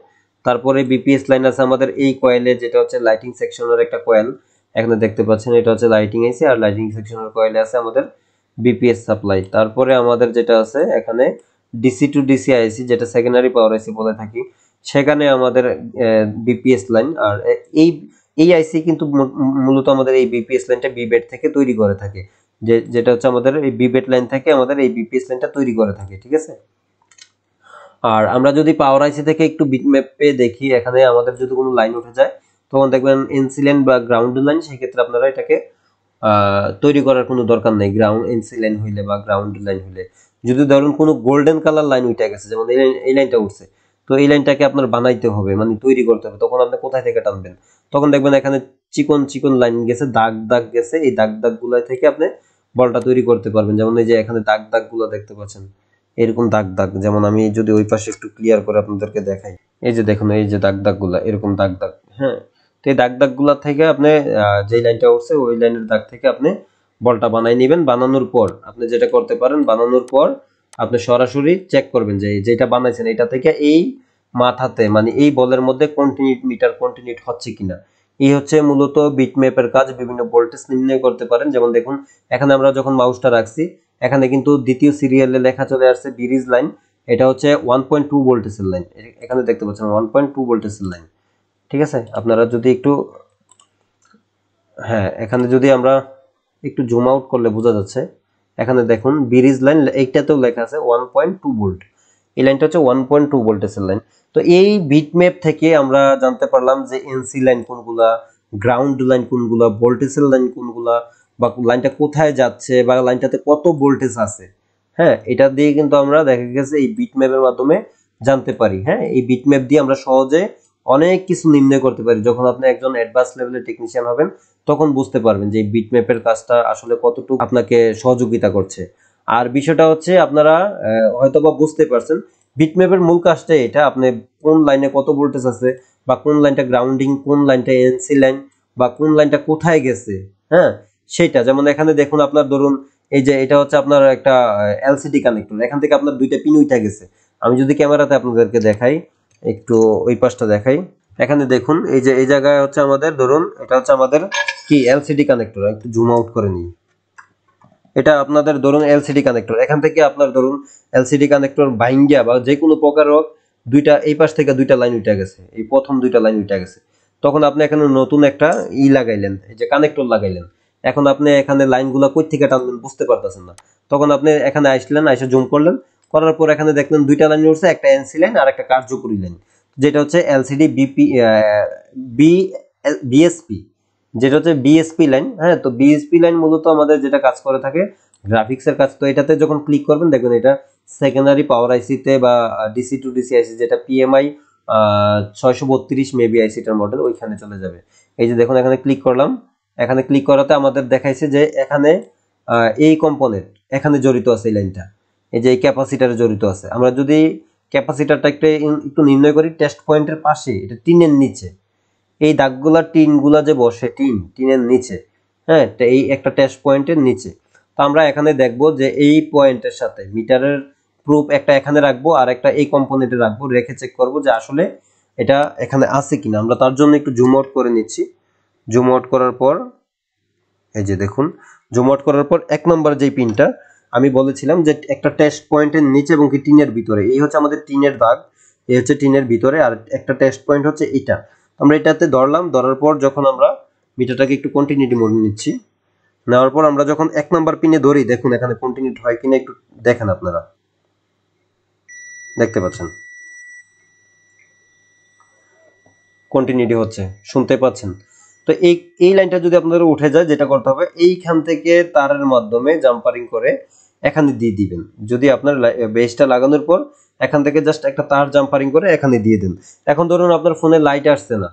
Speaker 1: তারপরে বিপিএস লাইন আছে আমাদের এই কয়েলে, যেটা হচ্ছে লাইটিং সেকশনের একটা কয়েল, এখানে দেখতে পাচ্ছেন এটা হচ্ছে লাইটিং আইসি, আর লাইটিং সেকশনের কয়েলে আছে আমাদের বিপিএস সাপ্লাই। তারপরে আমাদের যেটা আছে এখানে ডিসি টু ডিসি আইসি, যেটা সেকেন্ডারি পাওয়ার আইসি বলে থাকি, সেখানে আমাদের বিপিএস লাইন। আর এই এই আইসি কিন্তু মূলত আমাদের এই বিপিএস লাইনটা বিবেট থেকে তৈরি করে থাকে, যেটা হচ্ছে আমাদের এই বিবেট লাইন থেকে আমাদের এই বিপিএস লাইনটা তৈরি করে থাকে, ঠিক আছে। আর আমরা যদি পাওয়ার আইসি থেকে একটু বিটম্যাপে দেখি, এখানে আমাদের যদি কোনো লাইন উঠে যায় তখন দেখবেন এনসি লাইন বা গ্রাউন্ড লাইন, সেক্ষেত্রে আপনারা এটাকে তৈরি করার কোনো দরকার নেই। গ্রাউন্ড এনসি লাইন হইলে বা গ্রাউন্ড লাইন হইলে, যদি ধরুন কোনো গোল্ডেন কালার লাইন উঠে গেছে, যেমন এই লাইনটা উঠছে, তো এই লাইনটাকে আপনার বানাইতে হবে, মানে তৈরি করতে হবে, তখন আপনি কোথায় থেকে টানবেন? তখন দেখবেন এখানে চিকন চিকন লাইন গেছে, দাগ দাগ গেছে, এই দাগ দাগ গুলা থেকে আপনি বলটা তৈরি করতে পারবেন। যেমন এই যে এখানে দাগ দাগ গুলো দেখতে পাচ্ছেন, এরকম দাগ দাগ, যেমন আমি যদি ওই পাশে একটু ক্লিয়ার করে আপনাদেরকে দেখাই, এই যে দেখুন এই যে দাগ দাগ গুলা, এরকম দাগ দাগ, হ্যাঁ। তো এই দাগ দাগ গুলা থেকে আপনি যে লাইনটা উঠছে ওই লাইনের দাগ থেকে আপনি বলটা বানাই নেবেন। বানানোর পর আপনি যেটা করতে পারেন, বানানোর পর আপনি সরাসরি চেক করবেন যে যেটা বানাইছেন এটা থেকে এই মাথাতে, মানে এই বলের মধ্যে মিটার কন্টিনিউট হচ্ছে কিনা। এই হচ্ছে মূলত বিটম্যাপের কাজ। বিভিন্ন ভোল্টেজ নির্ণয় করতে পারেন। যেমন দেখুন এখানে আমরা যখন মাউসটা রাখছি, এখানে কিন্তু দ্বিতীয় সিরিয়ালে লেখা চলে আসছে বিরিজ লাইন, এটা হচ্ছে 1.2 ভোল্টেজের লাইন, এখানে দেখতে পাচ্ছেন 1.2 ভোল্টেজের লাইন, ঠিক আছে। আপনারা যদি একটু, হ্যাঁ, এখানে যদি আমরা একটু জুম আউট করলে বোঝা যাচ্ছে, এখানে দেখুন বিরিজ লাইন এইটাতেও লেখা আছে 1.2 ভোল্ট, এই লাইনটা হচ্ছে 1.2 ভোল্টেজের লাইন। তো এই বিটম্যাপ থেকে আমরা জানতে পারলাম যে এনসি লাইন কোনগুলা, গ্রাউন্ড লাইন কোনগুলা, ভোল্টেজের লাইন কোনগুলা, বা লাইনটা কোথায় যাচ্ছে, বা লাইনটাতে কত ভোল্টেজ আছে। হ্যাঁ, এটা দিয়ে কিন্তু আমরা দেখা গেছে এই বিটম্যাপের মাধ্যমে জানতে পারি। হ্যাঁ, এই বিটম্যাপ দিয়ে আমরা সহজে অনেক কিছু নির্ণয় করতে পারি। যখন আপনি একজন অ্যাডভান্স লেভেলের টেকনিশিয়ান হবেন তখন বুঝতে পারবেন যে এই বিটম্যাপের কাজটা আসলে কতটুকু আপনাকে সহযোগিতা করছে। আর বিষয়টা হচ্ছে আপনারা হয়তোবা বুঝতে পারছেন, বিটম্যাপের মূল কাজটা এটা, আপনি কোন লাইনে কত ভোল্টেজ আছে, বা কোন লাইনটা গ্রাউন্ডিং, কোন লাইনটা এনসি লাইন, বা কোন লাইনটা কোথায় গেছে, হ্যাঁ, সেটা। যেমন এখানে দেখুন আপনার ধরুন এই যে এটা হচ্ছে আপনার একটা এলসিডি কানেক্টর, এখান থেকে আপনার দুইটা পিন উঠে গেছে। আমি যদি ক্যামেরাতে আপনাদেরকে দেখাই, একটু ওই পাশটা দেখাই, এখানে দেখুন এই যে এই জায়গায় হচ্ছে আমাদের ধরুন এটা হচ্ছে আমাদের কি এলসিডি কানেক্টর, একটু জুম আউট করে নিই। এটা আপনাদের ধরুন এলসিডি কানেক্টর, এখান থেকে আপনার ধরুন এলসিডি কানেক্টর ভাঙ্গিয়া বা যে কোনো প্রকার হোক, দুইটা এই পাশ থেকে দুইটা লাইন উঠে গেছে, এই প্রথম দুইটা লাইন উঠে গেছে। তখন আপনি এখানে নতুন একটা লাগাইলেন, এই যে কানেক্টর লাগাইলেন। এখন আপনি এখানে লাইনগুলো কই থেকে টানবেন বুঝতে পারতেছেন না। তখন আপনি এখানে আসলেন, এসে জুম করলেন, করার পর এখানে দেখলেন দুইটা লাইন উঠছে, একটা এনসি লাইন আর একটা কার্যকরী লাইন, যেটা হচ্ছে এলসিডি বিএসপি, যেটা হচ্ছে বিএসপি লাইন। হ্যাঁ, তো বিএসপি লাইন মূলত আমাদের যেটা কাজ করে থাকে গ্রাফিক্সের কাজ। তো এটাতে যখন ক্লিক করবেন দেখবেন এটা সেকেন্ডারি পাওয়ার আইসিতে বা ডিসি টু ডিসি আইসি, যেটা পিএমআই 632 মেবি আইসিটার মডেল, ওইখানে চলে যাবে। এই যে দেখুন এখানে ক্লিক করলাম, এখানে ক্লিক করাতে আমাদের দেখাইছে যে এখানে এই কম্পোনেন্ট এখানে জড়িত আছে, এই লাইনটা এই যে এই ক্যাপাসিটারে জড়িত আছে। আমরা যদি ক্যাপাসিটারটা একটু নির্ণয় করি, টেস্ট পয়েন্টের পাশে, এটা টিনের নিচে, এই দাগগুলা টিনগুলা যে বসে টিনের নিচে, হ্যাঁ, এই একটা টেস্ট পয়েন্টের নিচে। তো আমরা এখানে দেখবো যে এই পয়েন্টের সাথে মিটারের প্রুফ একটা এখানে রাখবো আর একটা এই কম্পোনেন্টে রাখবো, রেখে চেক করবো যে আসলে এটা এখানে আছে কিনা। আমরা তার জন্য একটু জুম আউট করে নিচ্ছি। জুম আউট করার পর এই যে দেখুন, জুম আউট করার পর 1 নম্বর যেই পিনটা আমি বলেছিলাম যে একটা টেস্ট পয়েন্টের নিচে এবং কি টিনের ভিতরে, এই হচ্ছে আমাদের টিনের দাগ, এই হচ্ছে টিনের ভিতরে, আর একটা টেস্ট পয়েন্ট হচ্ছে এটা। আমরা এটাতে ধরলাম, ধরার পর যখন আমরা মিটারটাকে একটু কন্টিনিউটি মোড নিচ্ছি, নেওয়ার পর আমরা যখন 1 নম্বর পিনে ধরি, দেখুন এখানে কন্টিনিউটি হয় কিনা একটু দেখেন, আপনারা দেখতে পাচ্ছেন কন্টিনিউটি হচ্ছে, শুনতে পাচ্ছেন। তো এই লাইনটা যদি আপনাদের উঠে যায়, যেটা করতে হবে এইখান থেকে তারের মাধ্যমে জাম্পারিং করে এখানে দিয়ে দিবেন। যদি আপনার বেসটা লাগানোর পর এখান থেকে জাস্ট একটা তার জাম্পারিং করে এখানে দিয়ে দেন। এখন ধরুন আপনার ফোনে লাইট আসছে না,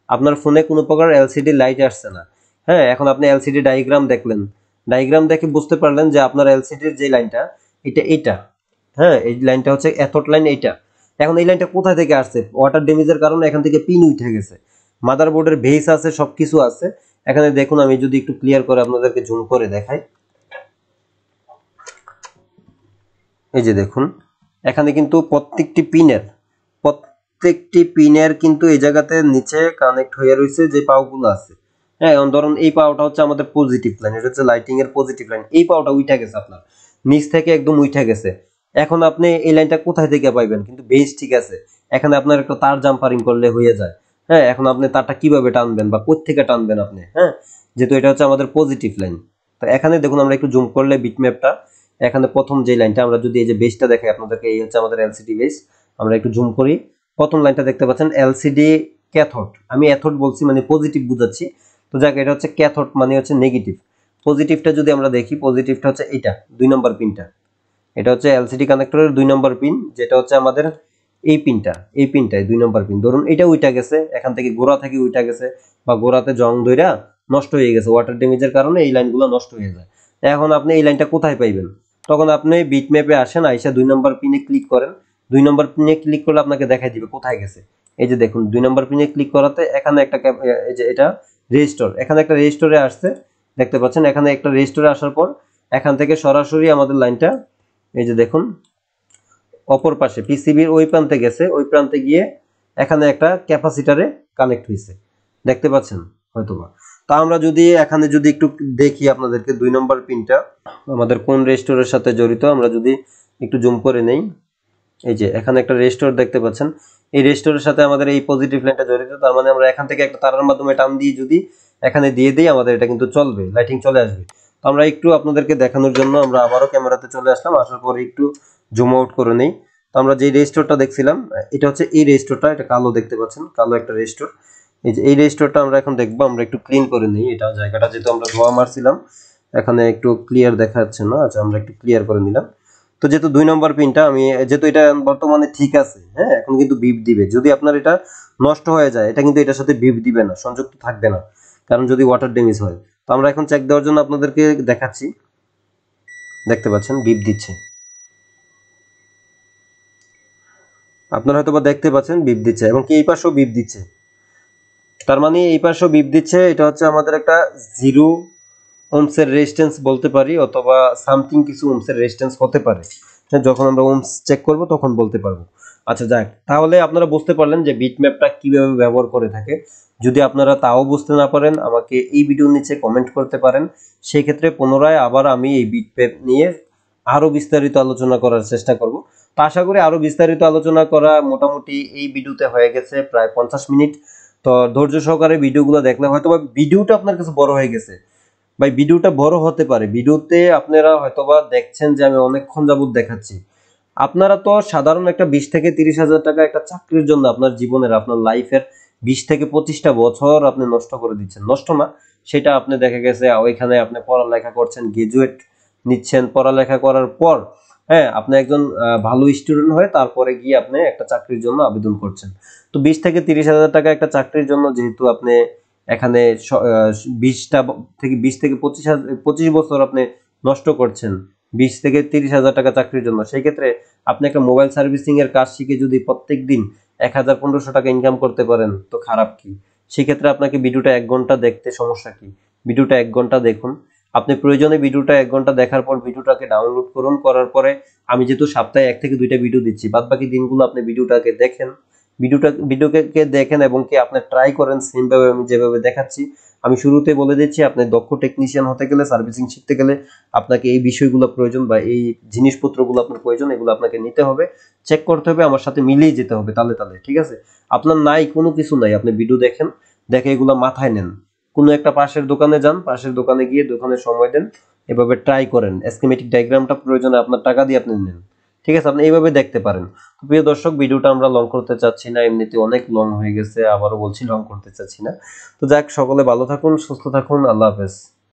Speaker 1: আপনার ফোনে কোনো প্রকার এলসিডি লাইট আসছে না, হ্যাঁ, এখন আপনি এলসিডি ডায়াগ্রাম দেখলেন, ডায়াগ্রাম দেখে বুঝতে পারলেন যে আপনার এলসিডির যে লাইনটা এটা, হ্যাঁ, এই লাইনটা হচ্ছে এথোড লাইন এইটা। এখন এই লাইনটা কোথা থেকে আসছে? ওয়াটার ড্যামেজের কারণে এখান থেকে পিন উঠে গেছে, মাদারবোর্ডের বেস আছে, সবকিছু আছে। এখানে দেখুন, আমি যদি একটু ক্লিয়ার করে আপনাদেরকে জুম করে দেখাই, এই যে দেখুন এখানে কিন্তু প্রত্যেকটি পিনের কিন্তু এই জায়গাতে নিচে কানেক্ট হয়ে রয়েছে যে পাওগুলো আছে। হ্যাঁ, এখন ধরুন এই পাওটা হচ্ছে আমাদের পজিটিভ লাইন, এটা হচ্ছে লাইটিং এর পজিটিভ লাইন, এই পাওটা উঠে গেছে আপনার নিচ থেকে একদম উঠে গেছে। এখন আপনি এই লাইনটা কোথায় থেকে পাইবেন? কিন্তু বেস ঠিক আছে, এখানে আপনার একটা তার জাম্পারিং করলে হয়ে যায়। হ্যাঁ, এখন আপনি তারটা কিভাবে টানবেন বা কোথা থেকে টানবেন আপনি, হ্যাঁ, যেহেতু এটা হচ্ছে আমাদের পজিটিভ লাইন। তো এখানে দেখুন, আমরা একটু জুম করলে বিটম্যাপটা, এখানে প্রথম যে লাইনটা, আমরা যদি এই যে বেসটা দেখাই আপনাদেরকে, এই হচ্ছে আমাদের এলসিডি বেস। আমরা একটু জুম করি, প্রথম লাইনটা দেখতে পাচ্ছেন এলসিডি ক্যাথোড, আমি অ্যাথোড বলছি মানে পজিটিভ বুঝাচ্ছি। তো যাক, এটা হচ্ছে ক্যাথোড মানে হচ্ছে নেগেটিভ। পজিটিভটা যদি আমরা দেখি, পজিটিভটা হচ্ছে এটা 2 নম্বর পিনটা, এটা হচ্ছে এলসিডি কানেক্টরের 2 নম্বর পিন, যেটা হচ্ছে আমাদের এই পিনটাই 2 নম্বর পিন। ধরুন এটা উইটা গেছে, এখান থেকে গোড়া থেকে উইটা গেছে, বা গোড়াতে জং ধইরা নষ্ট হয়ে গেছে, ওয়াটার ড্যামেজের কারণে এই লাইনগুলো নষ্ট হয়ে যায়। এখন আপনি এই লাইনটা কোথায় পাইবেন? তখন আপনি বিটম্যাপে আসেন, আইসা 2 নম্বর পিনে ক্লিক করেন। 2 নম্বর পিনে ক্লিক করলে আপনাকে দেখাই দিবে কোথায় গেছে। এই যে দেখুন, 2 নম্বর পিনে ক্লিক করাতে এখানে একটা এই যে এটা রেজিস্টর, এখানে একটা রেজিস্টরে আসছে, দেখতে পাচ্ছেন এখানে একটা রেজিস্টরে আসার পর এখান থেকে সরাসরি আমাদের লাইনটা, এই যে দেখুন অপর পাশে পিসিবির ওই প্রান্তে গেছে, ওই প্রান্তে গিয়ে এখানে একটা ক্যাপাসিটরে কানেক্ট হয়েছে, দেখতে পাচ্ছেন হয়তোবা। তা আমরা যদি এখানে যদি একটু দেখি আপনাদেরকে 2 নম্বর পিনটা আমাদের কোন রেজিস্টরের সাথে জড়িত, আমরা যদি একটু জুম করে নেই, এই যে এখানে একটা রেজিস্টর দেখতে পাচ্ছেন, এই রেজিস্টরের সাথে আমাদের এই পজিটিভ লাইনটা জড়িত। তার মানে আমরা এখান থেকে একটা তারের মাধ্যমে টান দিয়ে যদি এখানে দিয়ে দিই, আমাদের এটা কিন্তু চলবে, লাইটিং চলে আসবে। তো আমরা একটু আপনাদেরকে দেখানোর জন্য আমরা আবারও ক্যামেরাতে চলে আসলাম, আসার পরে একটু জুম আউট করে নেই। তো আমরা যে রেজিস্টরটা দেখছিলাম, এটা হচ্ছে এই রেজিস্টরটা, এটা কালো দেখতে পাচ্ছেন, কালো একটা রেজিস্টর। এই যে এই রেজিস্টরটা আমরা এখন দেখবো, আমরা একটু ক্লিন করে নিই এটা জায়গাটা, যেহেতু আমরা ধোয়া মারছিলাম এখানে একটু ক্লিয়ার দেখা যাচ্ছে না। আচ্ছা, আমরা একটু ক্লিয়ার করে নিলাম। তো যেহেতু 2 নম্বর পিনটা আমি, যেহেতু এটা বর্তমানে ঠিক আছে, হ্যাঁ, এখন কিন্তু বিপ দিবে। যদি আপনার এটা নষ্ট হয়ে যায়, এটা কিন্তু এটার সাথে বিপ দিবে না, সংযুক্ত থাকবে না, কারণ যদি ওয়াটার ড্যামেজ হয়। তো আমরা এখন চেক দেওয়ার জন্য আপনাদেরকে দেখাচ্ছি, দেখতে পাচ্ছেন বিপ দিচ্ছে, আপনারা হয়তো বা দেখতে পাচ্ছেন বিপ দিচ্ছে, এবং কি এই পাশেও বিপ দিচ্ছে। তার মানে এই পাশেও বিপ দিচ্ছে, এটা হচ্ছে আমাদের একটা 0 ওহমসের রেজিস্ট্যান্স বলতে পারি, অথবা সামথিং কিছু ওহমসের রেজিস্ট্যান্স হতে পারে। হ্যাঁ, যখন আমরা ওহমস চেক করব তখন বলতে পারবো। আচ্ছা যাক, তাহলে আপনারা বুঝতে পারলেন যে বিটম্যাপটা কিভাবে ব্যবহার করে থাকে। যদি আপনারা তাও বুঝতে না পারেন, আমাকে এই ভিডিওর নিচে কমেন্ট করতে পারেন, সেই ক্ষেত্রে পুনরায় আবার আমি এই বিটম্যাপ নিয়ে আরো বিস্তারিত আলোচনা করার চেষ্টা করব। তো আশা করি আরো বিস্তারিত আলোচনা করা মোটামুটি এই ভিডিওতে হয়ে গেছে প্রায় 50 মিনিট। তো ধৈর্য সহকারে ভিডিওগুলো দেখলে হয়তো বা ভিডিওটা আপনার কাছে বড় হয়ে গেছে, ভাই ভিডিওটা বড় হতে পারে, ভিডিওতে আপনারা হয়তোবা দেখছেন যে আমি অনেকক্ষণ যাবত দেখাচ্ছি। আপনারা তো সাধারণ একটা 20 থেকে 30 হাজার টাকা একটা চাকরির জন্য আপনার জীবনের, আপনার লাইফের 20 থেকে 25টা বছর আপনি নষ্ট করে দিচ্ছেন, নষ্ট না, সেটা আপনি দেখা গেছে ওইখানে আপনি পড়ালেখা করছেন, গ্রাজুয়েট নিচ্ছেন, পড়ালেখা করার পর, হ্যাঁ, আপনি একজন ভালো স্টুডেন্ট হয়ে তারপরে গিয়ে আপনি একটা চাকরির জন্য আবেদন করছেন। তো 20 থেকে 30 হাজার টাকা একটা চাকরির জন্য যেহেতু আপনি এখানে 20 থেকে 25 বছর আপনি নষ্ট করছেন 20 থেকে 30 হাজার টাকা চাকরির জন্য, সেই ক্ষেত্রে আপনি একটা মোবাইল সার্ভিসিং এর কাজ শিখে যদি প্রত্যেকদিন 1000-1500 টাকা ইনকাম করতে পারেন, তো খারাপ কি? সেক্ষেত্রে আপনাকে ভিডিওটা 1 ঘন্টা দেখতে সমস্যা কি? ভিডিওটা 1 ঘন্টা দেখুন, আপনি প্রয়োজনে ভিডিওটা 1 ঘন্টা দেখার পর ভিডিওটাকে ডাউনলোড করুন, করার পরে আমি যেহেতু সপ্তাহে 1 থেকে 2টা ভিডিও দিচ্ছি, বাদবাকি দিনগুলো আপনি ভিডিওটাকে দেখেন, ভিডিওকে দেখেন এবং কি আপনি ট্রাই করেন সেম ভাবে আমি যেভাবে দেখাচ্ছি। আমি শুরুতেই বলে দিচ্ছি, আপনি দক্ষ টেকনিশিয়ান হতে গেলে, সার্ভিসিং শিখতে গেলে আপনাকে এই বিষয়গুলো প্রয়োজন বা এই জিনিসপত্রগুলো আপনার প্রয়োজন, এগুলো আপনাকে নিতে হবে, চেক করতে হবে, আমার সাথে মিলিয়ে যেতে হবে তালে তালে, ঠিক আছে? আপনার নাই কোনো কিছু নাই, আপনি ভিডিও দেখেন, দেখে এগুলো মাথায় নেন, কোনো একটা পাশের দোকানে যান, পাশের দোকানে গিয়ে দোকানে সময় দেন, এভাবে ট্রাই করেন, স্কিমেটিক ডায়াগ্রামটা প্রয়োজনে আপনার টাকা দিয়ে আপনি নেন, ঠিক আছে? আপনি এইভাবে দেখতে পারেন। তো প্রিয় দর্শক, ভিডিওটা আমরা লং করতে চাচ্ছি না, এমনিতে অনেক লং হয়ে গেছে, আবারও বলছি লং করতে চাচ্ছি না। তো যাক, সকলে ভালো থাকুন, সুস্থ থাকুন, আল্লাহ হাফেজ।